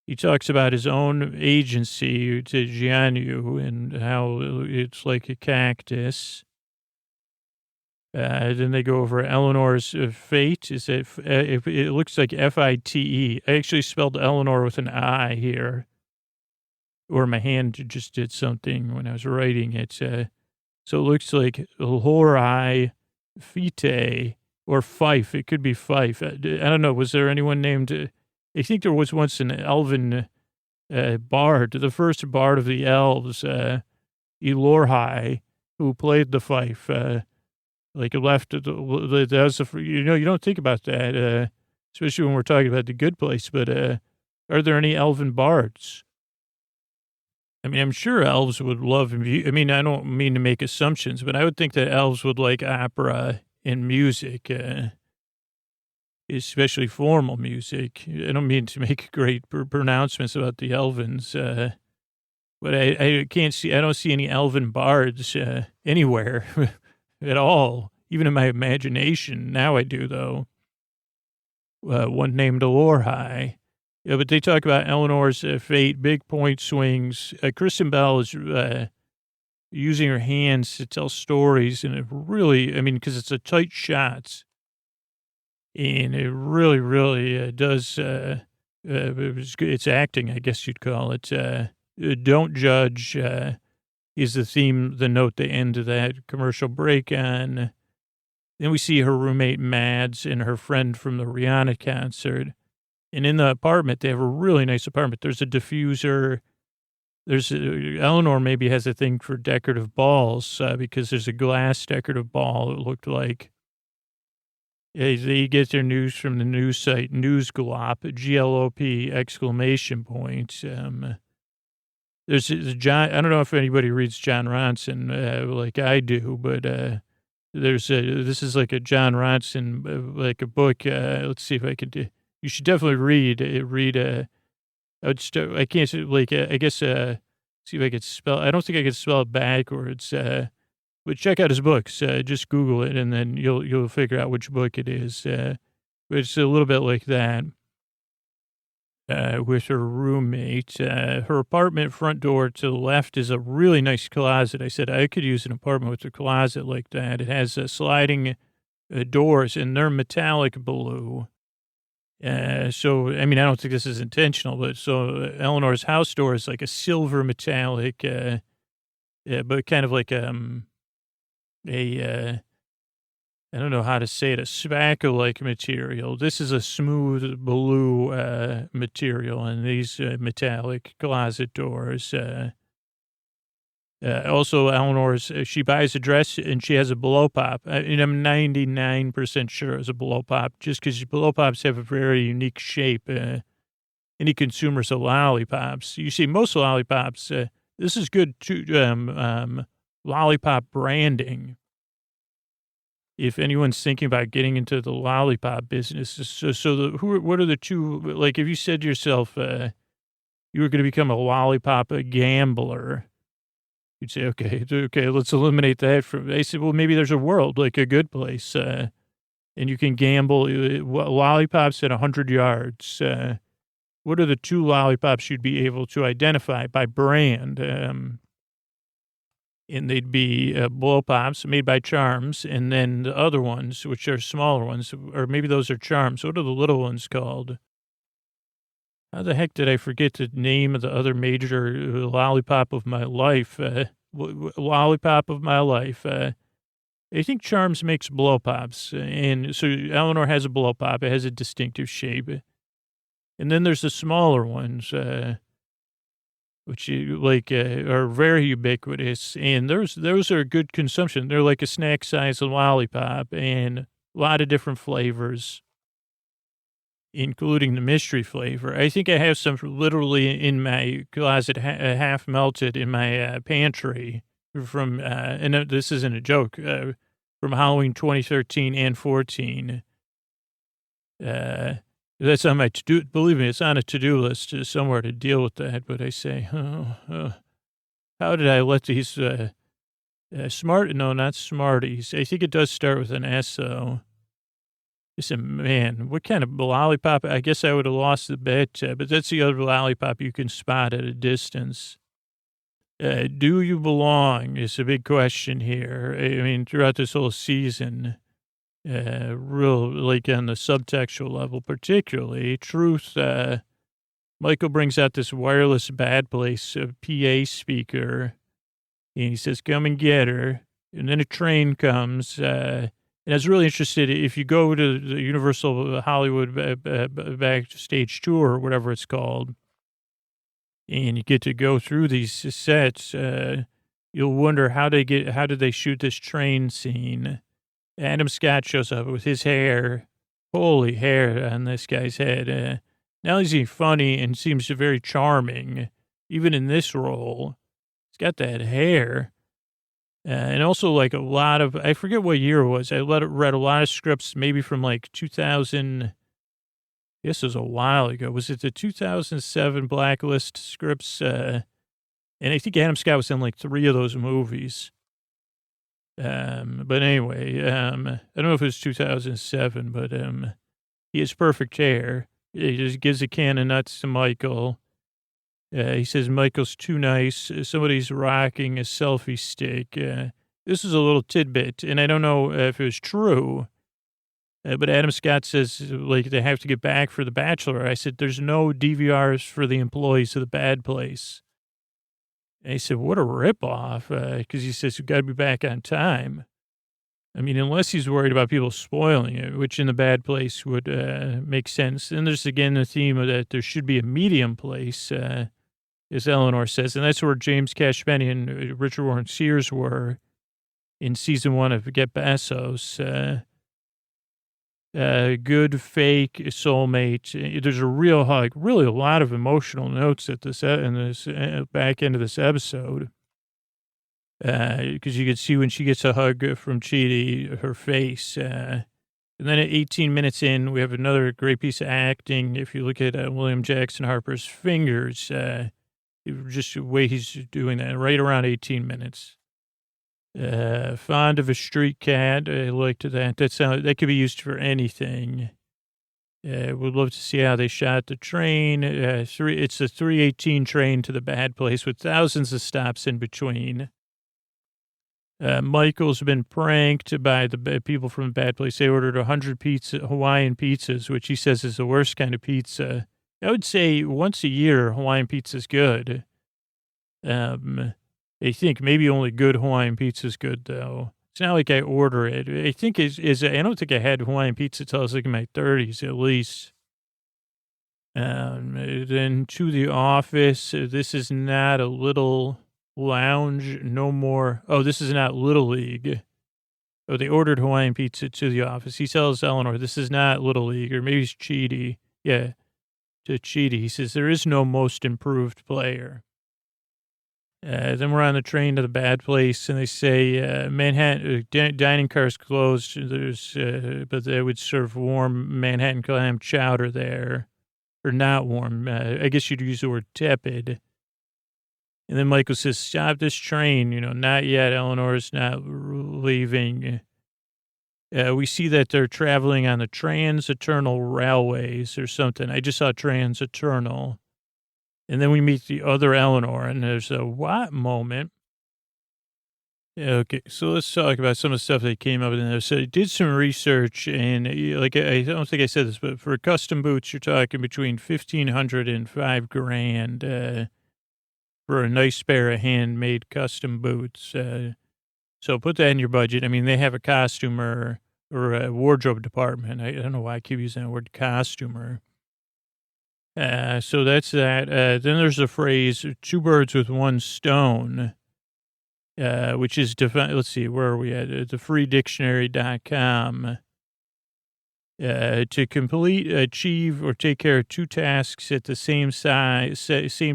He talks about his own agency to Jianyu and how it's like a cactus. Then they go over Eleanor's fate. It looks like F-I-T-E. I actually spelled Eleanor with an I here. Or my hand just did something when I was writing it. So it looks like Horai, Fite, or Fife. It could be Fife. I don't know. Was there anyone named? I think there was once an elven bard, the first bard of the elves, Elorhai, who played the fife. Like left, that was you don't think about that, especially when we're talking about the good place. But are there any elven bards? I mean, I'm sure elves would love, I mean, I don't mean to make assumptions, but I would think that elves would like opera and music, especially formal music. I don't mean to make great pronouncements about the elvens, but I don't see any elven bards anywhere at all, even in my imagination. Now I do, though. One named Elorhai. Yeah, but they talk about Eleanor's fate, big point swings. Kristen Bell is using her hands to tell stories, and it really, I mean, because it's a tight shot. And it really, really does, it's acting, I guess you'd call it. Don't judge is the theme, the note they end that commercial break on. Then we see her roommate Mads and her friend from the Rihanna concert. And in the apartment, they have a really nice apartment. There's a diffuser. Eleanor maybe has a thing for decorative balls because there's a glass decorative ball, it looked like. They get their news from the news site Newsglop, Glop, exclamation point. There's John. I don't know if anybody reads John Ronson like I do, but this is like a John Ronson like a book. Let's see if I can do. You should definitely read. I can't like. I guess. See if I could spell. I don't think I could spell it backwards. But check out his books. Just Google it, and then you'll figure out which book it is. But it's a little bit like that. With her roommate. Her apartment front door to the left is a really nice closet. I said I could use an apartment with a closet like that. It has sliding doors, and they're metallic blue. So, I mean, I don't think this is intentional, but so Eleanor's house door is like a silver metallic, but kind of like I don't know how to say it, a spackle-like material. This is a smooth blue material, and these metallic closet doors. Also, Eleanor's, she buys a dress, and she has a blow pop. And I'm 99% sure it's a blow pop, just because blow pops have a very unique shape. Any consumers of lollipops. You see, most lollipops, this is good to lollipop branding. If anyone's thinking about getting into the lollipop business, what are the two, like if you said to yourself, you were going to become a lollipop gambler, you'd say, okay, let's eliminate that from, they said, well, maybe there's a world, like a good place, and you can gamble lollipops at 100 yards. What are the two lollipops you'd be able to identify by brand? And they'd be blow pops made by Charms, and then the other ones, which are smaller ones, or maybe those are Charms. What are the little ones called? How the heck did I forget the name of the other major lollipop of my life? Lollipop of my life. I think Charms makes blow pops, and so Eleanor has a blow pop. It has a distinctive shape. And then there's the smaller ones, which are very ubiquitous, and those are good consumption. They're like a snack size lollipop, and a lot of different flavors, including the mystery flavor. I think I have some literally in my closet, half melted in my pantry from, and this isn't a joke, from Halloween 2013 and 14. That's on my to-do, believe me, it's on a to-do list somewhere to deal with that. But I say, how did I let these, not Smarties. I think it does start with an S, though. I said, man, what kind of lollipop? I guess I would have lost the bet, but that's the other lollipop you can spot at a distance. Do you belong is a big question here. I mean, throughout this whole season. Real, like on the subtextual level, particularly. Truth, Michael brings out this wireless bad place PA speaker, and he says, come and get her. And then a train comes, and I was really interested, if you go to the Universal Hollywood backstage tour, or whatever it's called, and you get to go through these sets, you'll wonder how did they shoot this train scene? Adam Scott shows up with his hair, holy hair on this guy's head. Not only is he funny and seems very charming, even in this role, he's got that hair. And also like a lot of, I forget what year it was. I read a lot of scripts, maybe from like 2000, I guess it was a while ago. Was it the 2007 Blacklist scripts? And I think Adam Scott was in like 3 of those movies. But anyway, I don't know if it was 2007, but, he has perfect hair. He just gives a can of nuts to Michael. He says, Michael's too nice. Somebody's rocking a selfie stick. This is a little tidbit, and I don't know if it was true. But Adam Scott says, like, they have to get back for The Bachelor. I said, there's no DVRs for the employees of The Bad Place. And he said, what a ripoff, because he says, you've got to be back on time. I mean, unless he's worried about people spoiling it, which in The Bad Place would make sense. And there's, again, the theme of that there should be a medium place, as Eleanor says. And that's where James Cashmany and Richard Warren Sears were in season 1 of Get Bessos. Good fake soulmate. There's a real, like, really a lot of emotional notes at this in this back end of this episode. Because you could see when she gets a hug from Chidi, her face. And then at 18 minutes in, we have another great piece of acting. If you look at William Jackson Harper's fingers, just the way he's doing that, right around 18 minutes. Fond of a street cat. I liked that. That could be used for anything. Would love to see how they shot the train. It's a 318 train to the Bad Place with thousands of stops in between. Michael's been pranked by the people from the Bad Place. They ordered 100 Hawaiian pizzas, which he says is the worst kind of pizza. I would say once a year, Hawaiian pizza is good. I think maybe only good Hawaiian pizza is good, though. It's not like I order it. I think I don't think I had Hawaiian pizza till I was like in my 30s at least. Then to the office. This is not a little lounge. No more. Oh, this is not Little League. Oh, they ordered Hawaiian pizza to the office. He tells Eleanor, this is not Little League, or maybe it's Chidi. Yeah, to Chidi. He says, there is no most improved player. Then we're on the train to the Bad Place, and they say Manhattan dining car's closed. But they would serve warm Manhattan clam chowder there, or not warm. I guess you'd use the word tepid. And then Michael says, "Stop this train." Not yet. Eleanor's not leaving. We see that they're traveling on the Trans-Eternal Railways or something. I just saw Trans-Eternal. And then we meet the other Eleanor, and there's a what moment. Okay, so let's talk about some of the stuff that came up in there. So I did some research, and like I don't think I said this, but for custom boots, you're talking between $1,500 and $5,000 for a nice pair of handmade custom boots. So put that in your budget. I mean, they have a costumer or a wardrobe department. I don't know why I keep using that word costumer. So that's that. Then there's the phrase, 2 birds with 1 stone, which is defined. Let's see, where are we at? thefreedictionary.com. To complete, achieve, or take care of 2 tasks at the same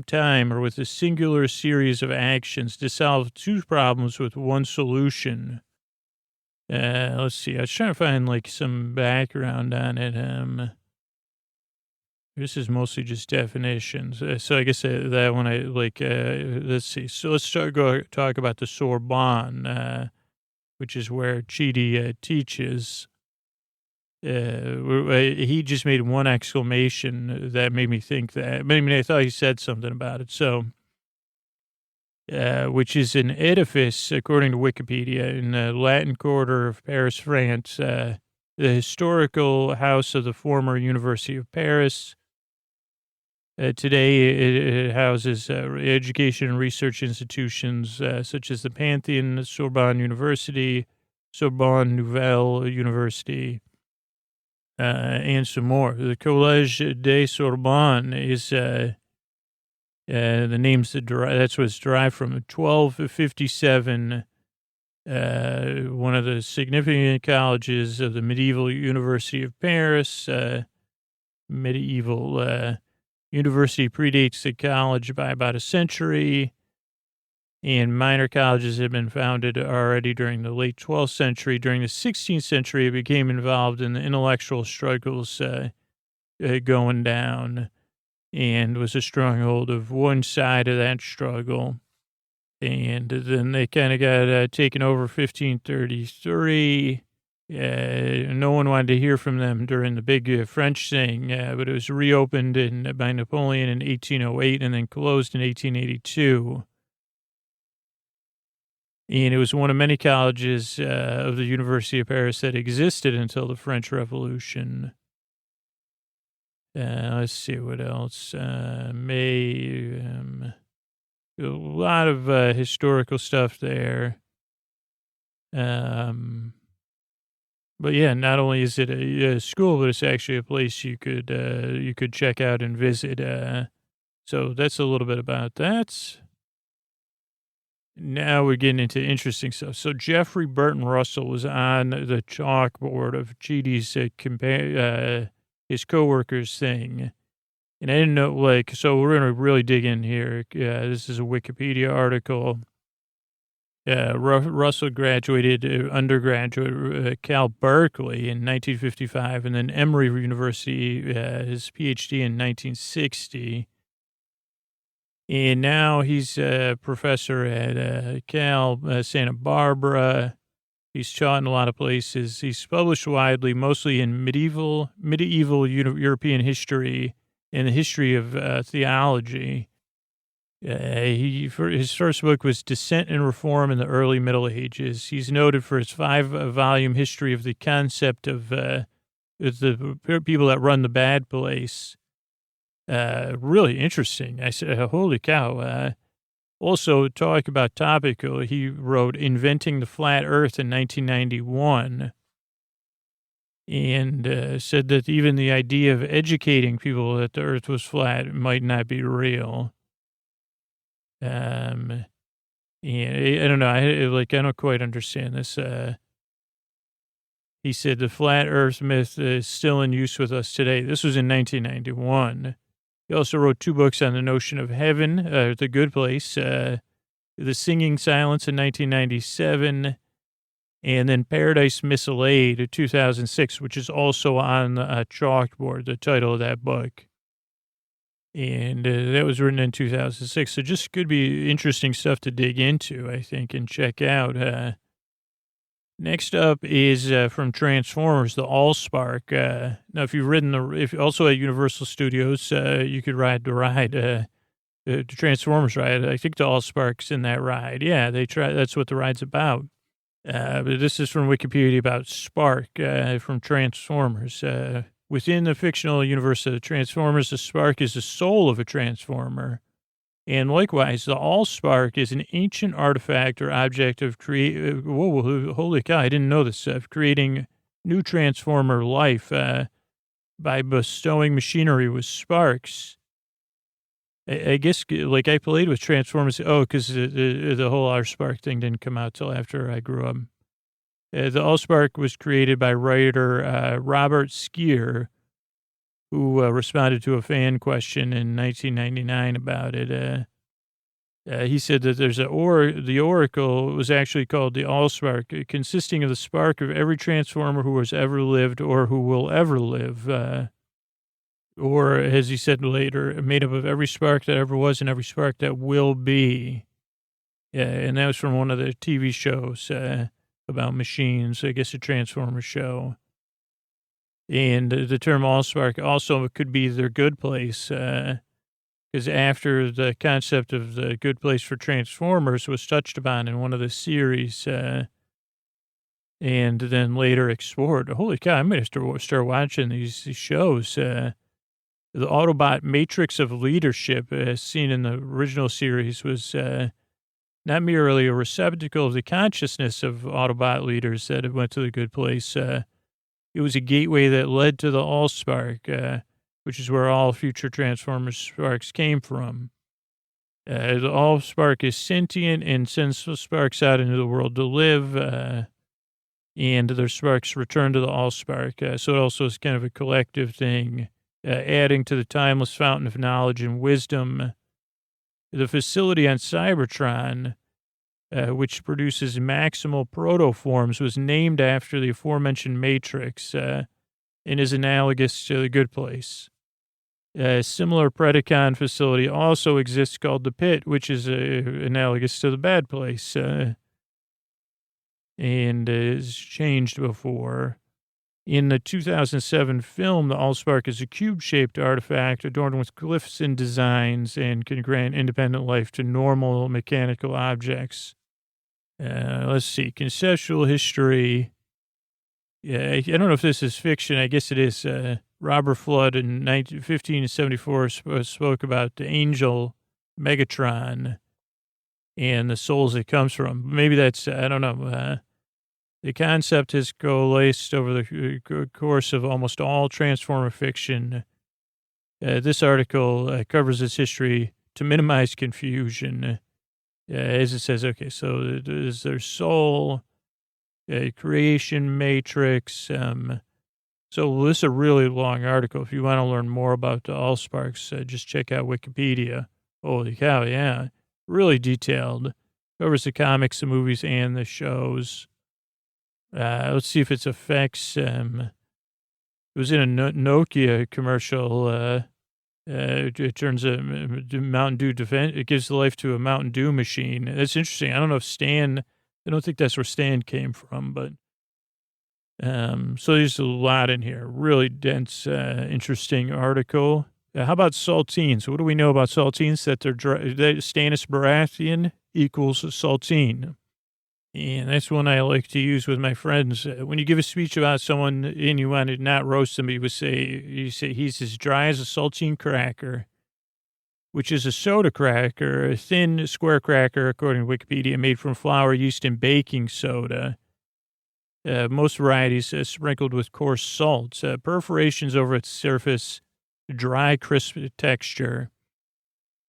time, or with a singular series of actions to solve 2 problems with 1 solution. Let's see. I was trying to find like some background on it. This is mostly just definitions. So I guess that one I like, let's see. So let's talk about the Sorbonne, which is where Chidi teaches. He just made 1 exclamation that made me think that. I mean, I thought he said something about it. So, which is an edifice, according to Wikipedia, in the Latin Quarter of Paris, France, the historical house of the former University of Paris. Today, it houses education and research institutions such as the Pantheon, Sorbonne University, Sorbonne Nouvelle University, and some more. The Collège de Sorbonne is the names that's what it's derived from. 1257, one of the significant colleges of the medieval University of Paris. Medieval university predates the college by about a century, and minor colleges have been founded already during the late 12th century. During the 16th century, it became involved in the intellectual struggles going down, and was a stronghold of one side of that struggle. And then they kind of got taken over 1533. No one wanted to hear from them during the big French thing, but it was reopened by Napoleon in 1808 and then closed in 1882. And it was one of many colleges of the University of Paris that existed until the French Revolution. Let's see what else. A lot of historical stuff there. But yeah, not only is it a school, but it's actually a place you could check out and visit. So that's a little bit about that. Now we're getting into interesting stuff. So Jeffrey Burton Russell was on the chalkboard of GD's his coworker's thing. And I didn't know, so we're going to really dig in here. This is a Wikipedia article. Russell graduated undergraduate at Cal Berkeley in 1955 and then Emory University, his PhD in 1960. And now he's a professor at Cal Santa Barbara. He's taught in a lot of places. He's published widely, mostly in medieval European history and the history of theology. His first book was Dissent and Reform in the Early Middle Ages. He's noted for his 5-volume history of the concept of the people that run the bad place. Really interesting. I said, holy cow. Also, talk about topical, he wrote Inventing the Flat Earth in 1991 and said that even the idea of educating people that the earth was flat might not be real. And I don't know. I don't quite understand this. He said the flat earth myth is still in use with us today. This was in 1991. He also wrote 2 books on the notion of heaven, The Good Place, The Singing Silence in 1997, and then Paradise Mislaid in 2006, which is also on the chalkboard, the title of that book. And that was written in 2006. So just could be interesting stuff to dig into, I think, and check out. Next up is from Transformers, the Allspark. Now, if you've ridden if also at Universal Studios, you could ride the ride, the Transformers ride. I think the Allspark's in that ride. Yeah, that's what the ride's about. But this is from Wikipedia about Spark from Transformers. Within the fictional universe of the Transformers, the Spark is the soul of a Transformer. And likewise, the Allspark is an ancient artifact or object of holy cow, I didn't know this, of creating new Transformer life by bestowing machinery with sparks. I guess, I played with Transformers, because the whole Allspark thing didn't come out till after I grew up. The Allspark was created by writer Robert Skier, who responded to a fan question in 1999 about it. He said that there's the Oracle was actually called the Allspark, consisting of the spark of every Transformer who has ever lived or who will ever live. Or, as he said later, made up of every spark that ever was and every spark that will be. Yeah, and that was from one of the TV shows about machines, I guess a Transformer show. And the term Allspark also could be their good place, because after the concept of the good place for Transformers was touched upon in one of the series, and then later explored. Holy cow, I might have to start watching these shows. The Autobot Matrix of Leadership, as seen in the original series, was not merely a receptacle of the consciousness of Autobot leaders that went to the good place. It was a gateway that led to the Allspark, which is where all future Transformers sparks came from. The Allspark is sentient and sends the sparks out into the world to live, and their sparks return to the Allspark. So it also is kind of a collective thing, adding to the timeless fountain of knowledge and wisdom. The facility on Cybertron, which produces maximal protoforms, was named after the aforementioned Matrix and is analogous to the Good Place. A similar Predacon facility also exists called the Pit, which is analogous to the Bad Place and is changed before. In the 2007 film, the Allspark is a cube-shaped artifact adorned with glyphs and designs and can grant independent life to normal mechanical objects. Let's see. Conceptual history. Yeah, I don't know if this is fiction. I guess it is. Robert Flood in 1574 spoke about the angel Megatron and the souls it comes from. Maybe that's, I don't know. The concept has coalesced over the course of almost all Transformer fiction. This article covers its history to minimize confusion. As it says, okay, so is there soul, creation matrix? So this is a really long article. If you want to learn more about the Allsparks, just check out Wikipedia. Holy cow, yeah. Really detailed. Covers the comics, the movies, and the shows. Let's see if it's effects. It was in a Nokia commercial. It turns a Mountain Dew defense. It gives life to a Mountain Dew machine. That's interesting. I don't know if Stan. I don't think that's where Stan came from, but so there's a lot in here. Really dense, interesting article. How about saltines? What do we know about saltines? That they're Stannis Baratheon equals saltine. And that's one I like to use with my friends. When you give a speech about someone and you want to not roast them, you say he's as dry as a saltine cracker, which is a soda cracker, a thin square cracker, according to Wikipedia, made from flour, yeast, and baking soda. Most varieties sprinkled with coarse salts. Perforations over its surface, dry, crisp texture.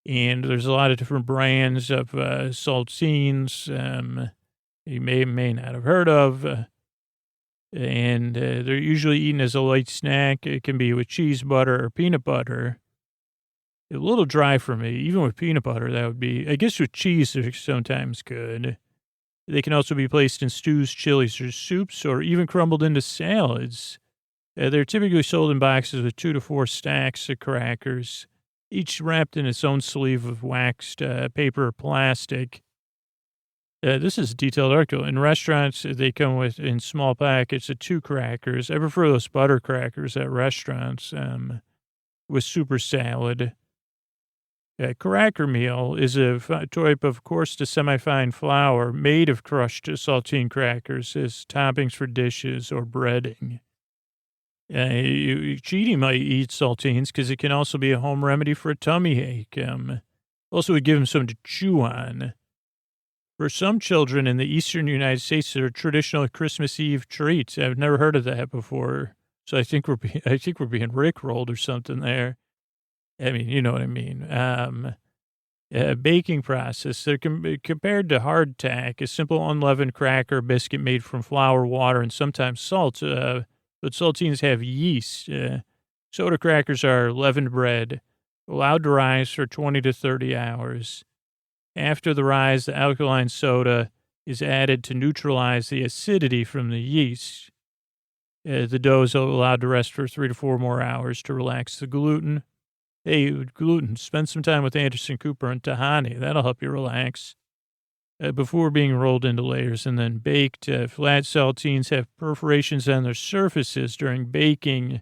And there's a lot of different brands of saltines. You may not have heard of, and they're usually eaten as a light snack. It can be with cheese, butter, or peanut butter. A little dry for me, even with peanut butter, that would be, I guess with cheese, they're sometimes good. They can also be placed in stews, chilies, or soups, or even crumbled into salads. They're typically sold in boxes with 2 to 4 stacks of crackers, each wrapped in its own sleeve of waxed paper or plastic. This is a detailed article. In restaurants, they come in small packets of 2 crackers. I prefer those butter crackers at restaurants with super salad. Cracker meal is a type of coarse to semi-fine flour made of crushed saltine crackers as toppings for dishes or breading. Cheating might eat saltines because it can also be a home remedy for a tummy ache. Also, would give them something to chew on. For some children in the eastern United States, they're traditional Christmas Eve treats. I've never heard of that before, so I think we're being rickrolled or something there. I mean, you know what I mean. Baking process. They're compared to hardtack, a simple unleavened cracker biscuit made from flour, water, and sometimes salt. But saltines have yeast. Soda crackers are leavened bread, allowed to rise for 20 to 30 hours. After the rise, the alkaline soda is added to neutralize the acidity from the yeast. The dough is allowed to rest for 3 to 4 more hours to relax the gluten. Hey, gluten, spend some time with Anderson Cooper and Tahani. That'll help you relax. Before being rolled into layers and then baked, flat saltines have perforations on their surfaces during baking.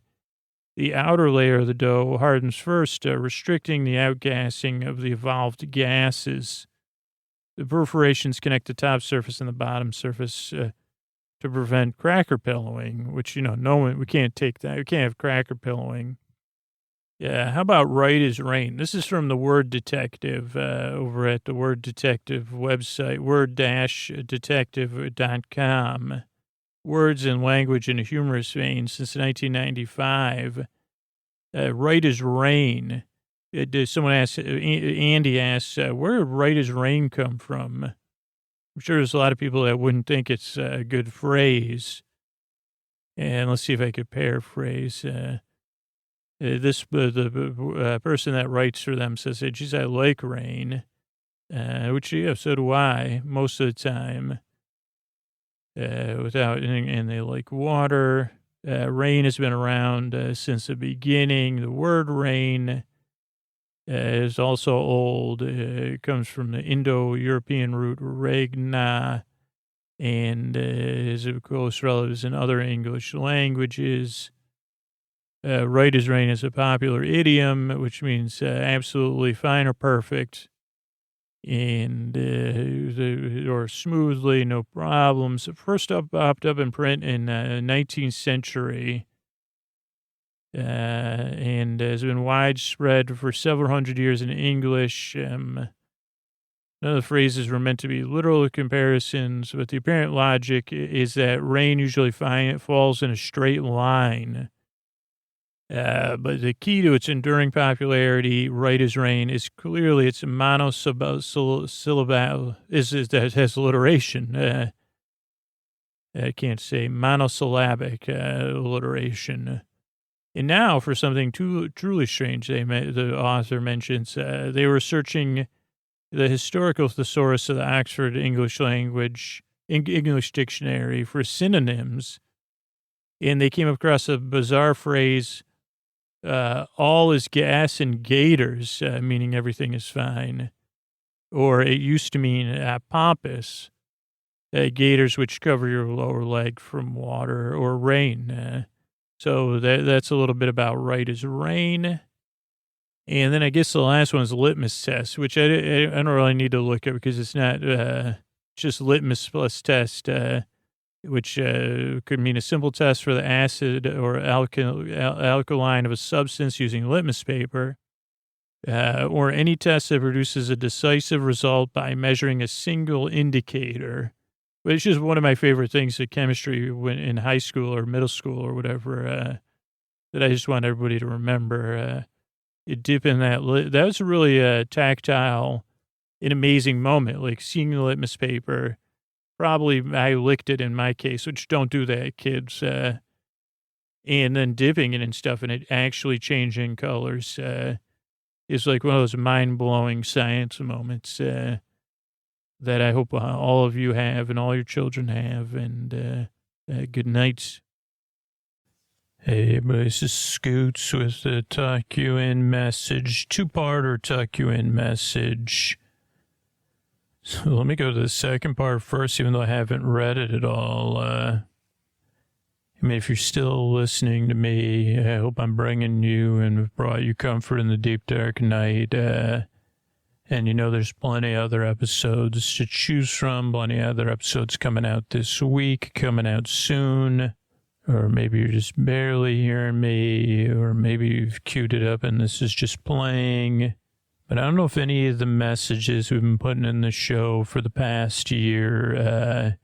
The outer layer of the dough hardens first, restricting the outgassing of the evolved gases. The perforations connect the top surface and the bottom surface to prevent cracker pillowing, which, we can't take that. We can't have cracker pillowing. Yeah, how about right as rain? This is from the Word Detective over at the Word Detective website, word-detective.com. Words and language in a humorous vein since 1995. Right as rain. Someone asked, Andy asks, where did right as rain come from? I'm sure there's a lot of people that wouldn't think it's a good phrase. And let's see if I could paraphrase. The person that writes for them says, geez, I like rain, which, so do I most of the time. And they like water. Rain has been around since the beginning. The word rain is also old. It comes from the Indo-European root regna and is of close relatives in other English languages. Right as rain is a popular idiom, which means absolutely fine or perfect. and or smoothly, no problems. First up, popped up in print in 19th century, and has been widespread for several hundred years in English. None of the phrases were meant to be literal comparisons, but the apparent logic is that rain usually falls in a straight line. But the key to its enduring popularity, right as rain, is clearly its monosyllable, that has alliteration. I can't say monosyllabic alliteration. And now for something truly strange, the author mentions, they were searching the historical thesaurus of the Oxford English English Dictionary for synonyms, and they came across a bizarre phrase, all is gas and gators, meaning everything is fine. Or it used to mean pompous, gators which cover your lower leg from water or rain. So that's a little bit about right as rain. And then I guess the last one is litmus test, which I don't really need to look at because it's not just litmus plus test, which could mean a simple test for the acid or alkaline of a substance using litmus paper, or any test that produces a decisive result by measuring a single indicator, which is one of my favorite things in chemistry when in high school or middle school or whatever, that I just want everybody to remember. You dip in that was a really tactile, an amazing moment, like seeing the litmus paper. Probably I licked it in my case, which don't do that, kids. And then dipping it and stuff and it actually changing colors is like one of those mind-blowing science moments that I hope all of you have and all your children have. And good night. Hey, this is Scoots with the Tuck You In message, two-parter Tuck You In message. So let me go to the second part first, even though I haven't read it at all. I mean, if you're still listening to me, I hope I'm bringing you and brought you comfort in the deep, dark night. And you know there's plenty of other episodes to choose from, plenty of other episodes coming out this week, coming out soon. Or maybe you're just barely hearing me, or maybe you've queued it up and this is just playing. But I don't know if any of the messages we've been putting in the show for the past year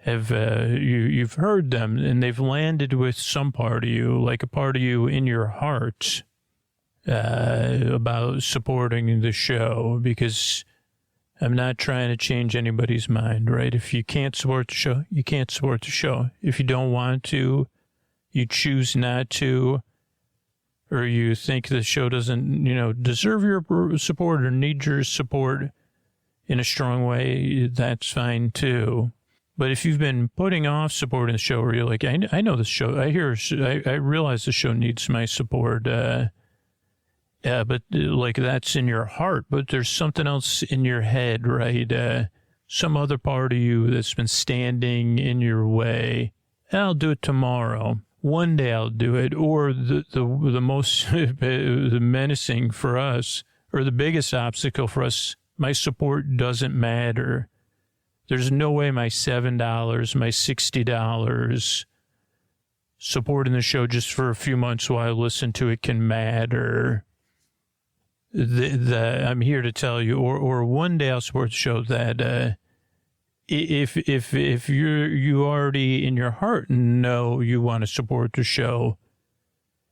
you've heard them and they've landed with some part of you, like a part of you in your heart, about supporting the show, because I'm not trying to change anybody's mind, right? If you can't support the show, you can't support the show. If you don't want to, you choose not to, or you think the show doesn't, deserve your support or need your support in a strong way, that's fine too. But if you've been putting off supporting the show, or you're like, I know the show, I realize the show needs my support, but like that's in your heart, but there's something else in your head, right? Some other part of you that's been standing in your way. I'll do it tomorrow. One day I'll do it. Or the most the menacing for us, or the biggest obstacle for us, my support doesn't matter. There's no way my $7, my $60 supporting the show just for a few months while I listen to it can matter. I'm here to tell you, or one day I'll support the show that if you already in your heart know you want to support the show,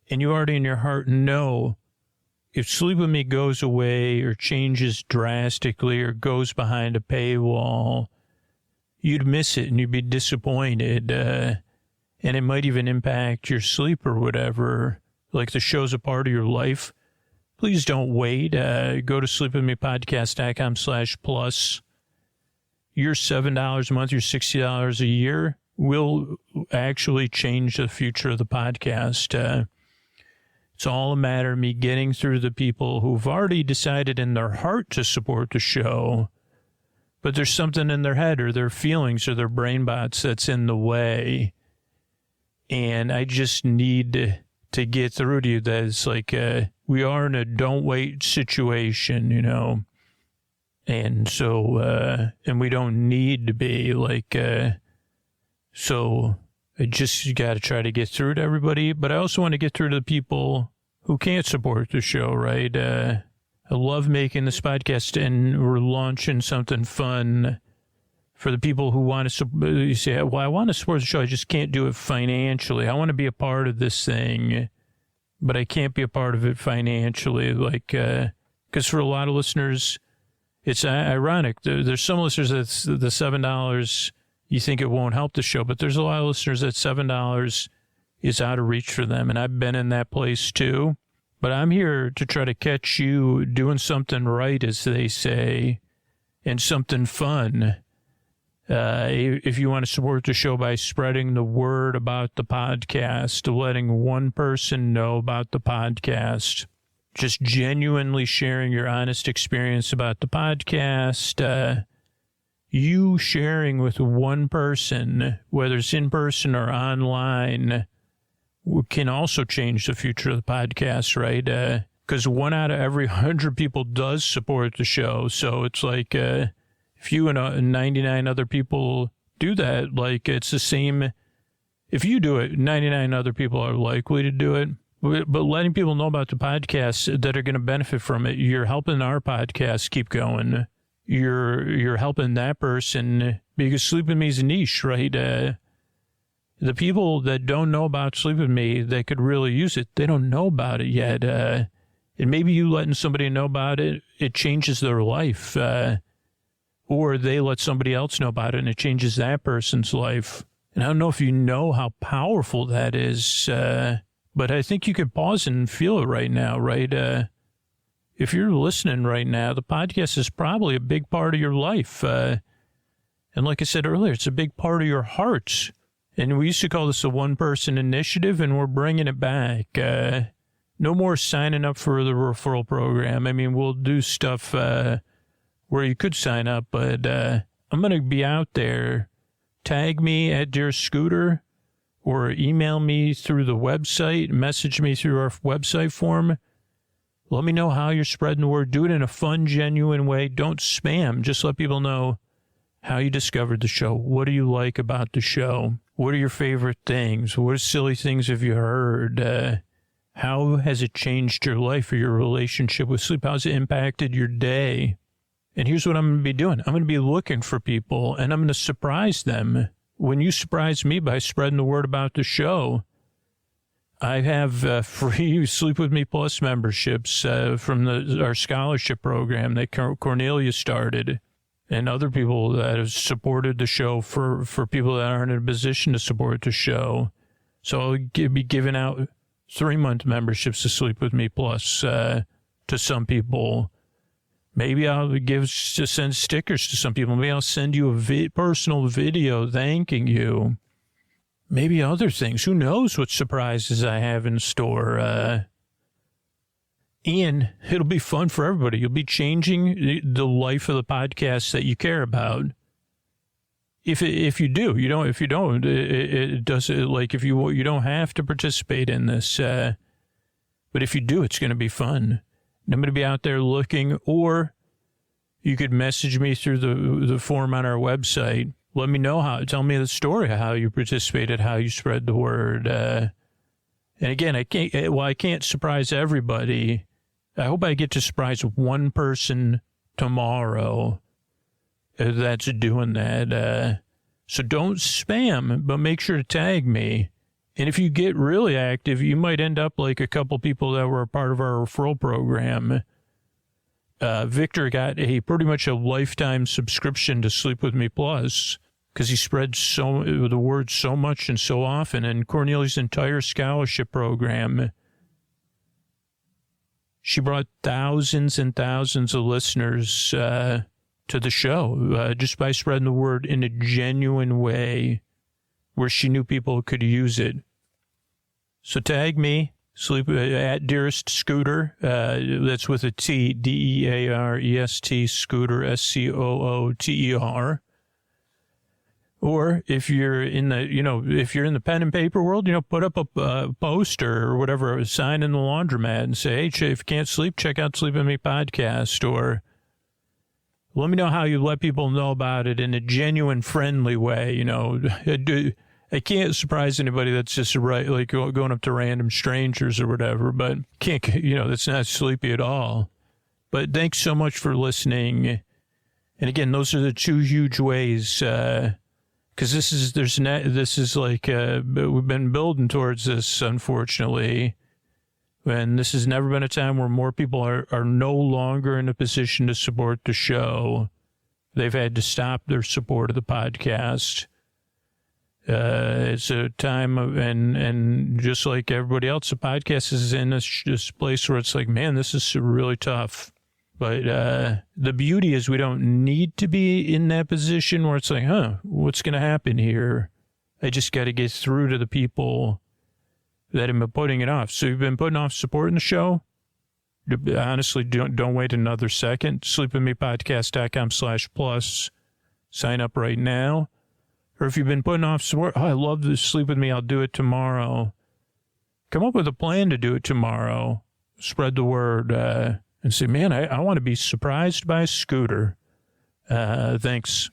and you already in your heart know if Sleep With Me goes away or changes drastically or goes behind a paywall, you'd miss it and you'd be disappointed, and it might even impact your sleep or whatever, like the show's a part of your life. Please don't wait. Go to sleepwithmepodcast.com/plus. Your $7 a month, your $60 a year will actually change the future of the podcast. It's all a matter of me getting through the people who've already decided in their heart to support the show, but there's something in their head or their feelings or their brain bots that's in the way. And I just need to get through to you that it's like, we are in a don't wait situation, you know. And so, and we don't need to be like, so I just got to try to get through to everybody. But I also want to get through to the people who can't support the show, right? I love making this podcast, and we're launching something fun for the people who want to, you say, well, I want to support the show. I just can't do it financially. I want to be a part of this thing, but I can't be a part of it financially. Like, because for a lot of listeners, it's ironic. There's some listeners that's the $7, you think it won't help the show, but there's a lot of listeners that $7 is out of reach for them. And I've been in that place too. But I'm here to try to catch you doing something right, as they say, and something fun. If you want to support the show by spreading the word about the podcast, letting one person know about the podcast, just genuinely sharing your honest experience about the podcast, you sharing with one person, whether it's in person or online, can also change the future of the podcast, right? Because 1 out of every 100 people does support the show. So it's like, if you and 99 other people do that, like it's the same. If you do it, 99 other people are likely to do it. But letting people know about the podcasts that are going to benefit from it, you're helping our podcast keep going. You're helping that person, because Sleep With Me is a niche, right? The people that don't know about Sleep With Me that could really use it, they don't know about it yet. And maybe you letting somebody know about it, it changes their life. Or they let somebody else know about it and it changes that person's life. And I don't know if you know how powerful that is, but I think you could pause and feel it right now, right? If you're listening right now, the podcast is probably a big part of your life. And like I said earlier, it's a big part of your heart. And we used to call this a one-person initiative, and we're bringing it back. No more signing up for the referral program. I mean, we'll do stuff where you could sign up, but I'm going to be out there. Tag me at Dear Scooter, or email me through the website, message me through our website form. Let me know how you're spreading the word. Do it in a fun, genuine way. Don't spam. Just let people know how you discovered the show. What do you like about the show? What are your favorite things? What silly things have you heard? How has it changed your life or your relationship with sleep? How's it impacted your day? And here's what I'm going to be doing. I'm going to be looking for people, and I'm going to surprise them. When you surprise me by spreading the word about the show, I have free Sleep With Me Plus memberships from our scholarship program that Cornelia started, and other people that have supported the show for people that aren't in a position to support the show. So I'll be giving out 3-month memberships to Sleep With Me Plus to some people. Maybe I'll send stickers to some people. Maybe I'll send you a personal video thanking you. Maybe other things. Who knows what surprises I have in store. And it'll be fun for everybody. You'll be changing the life of the podcast that you care about. If you do, you don't. If you don't, it does. Like if you don't have to participate in this. But if you do, it's going to be fun. I'm going to be out there looking, or you could message me through the form on our website. Let me know tell me the story of how you participated, how you spread the word. And again, I can't surprise everybody. I hope I get to surprise one person tomorrow that's doing that. So don't spam, but make sure to tag me. And if you get really active, you might end up like a couple people that were a part of our referral program. Victor got pretty much a lifetime subscription to Sleep With Me Plus because he spreads the word so much and so often. And Cornelia's entire scholarship program, she brought thousands and thousands of listeners to the show just by spreading the word in a genuine way where she knew people could use it. So tag me, at Dearest Scooter. That's with a T, DEAREST, Scooter, SCOOTER. Or if you're in the pen and paper world, put up a poster or whatever, a sign in the laundromat and say, hey, if you can't sleep, check out Sleep With Me podcast. Or let me know how you let people know about it in a genuine, friendly way. I can't surprise anybody that's just like going up to random strangers or whatever, but that's not sleepy at all. But thanks so much for listening. And again, those are the two huge ways, because this is like we've been building towards this, unfortunately, and this has never been a time where more people are no longer in a position to support the show. They've had to stop their support of the podcast. It's a time of, and just like everybody else, the podcast is in this place where it's like, man, this is really tough. But the beauty is we don't need to be in that position where it's like, what's going to happen here? I just got to get through to the people that have been putting it off. So you've been putting off supporting the show? Honestly, don't wait another second. sleepwithmepodcast.com/plus. Sign up right now. Or if you've been putting off support, I love this Sleep With Me, I'll do it tomorrow. Come up with a plan to do it tomorrow. Spread the word. And say, man, I want to be surprised by a scooter. Thanks.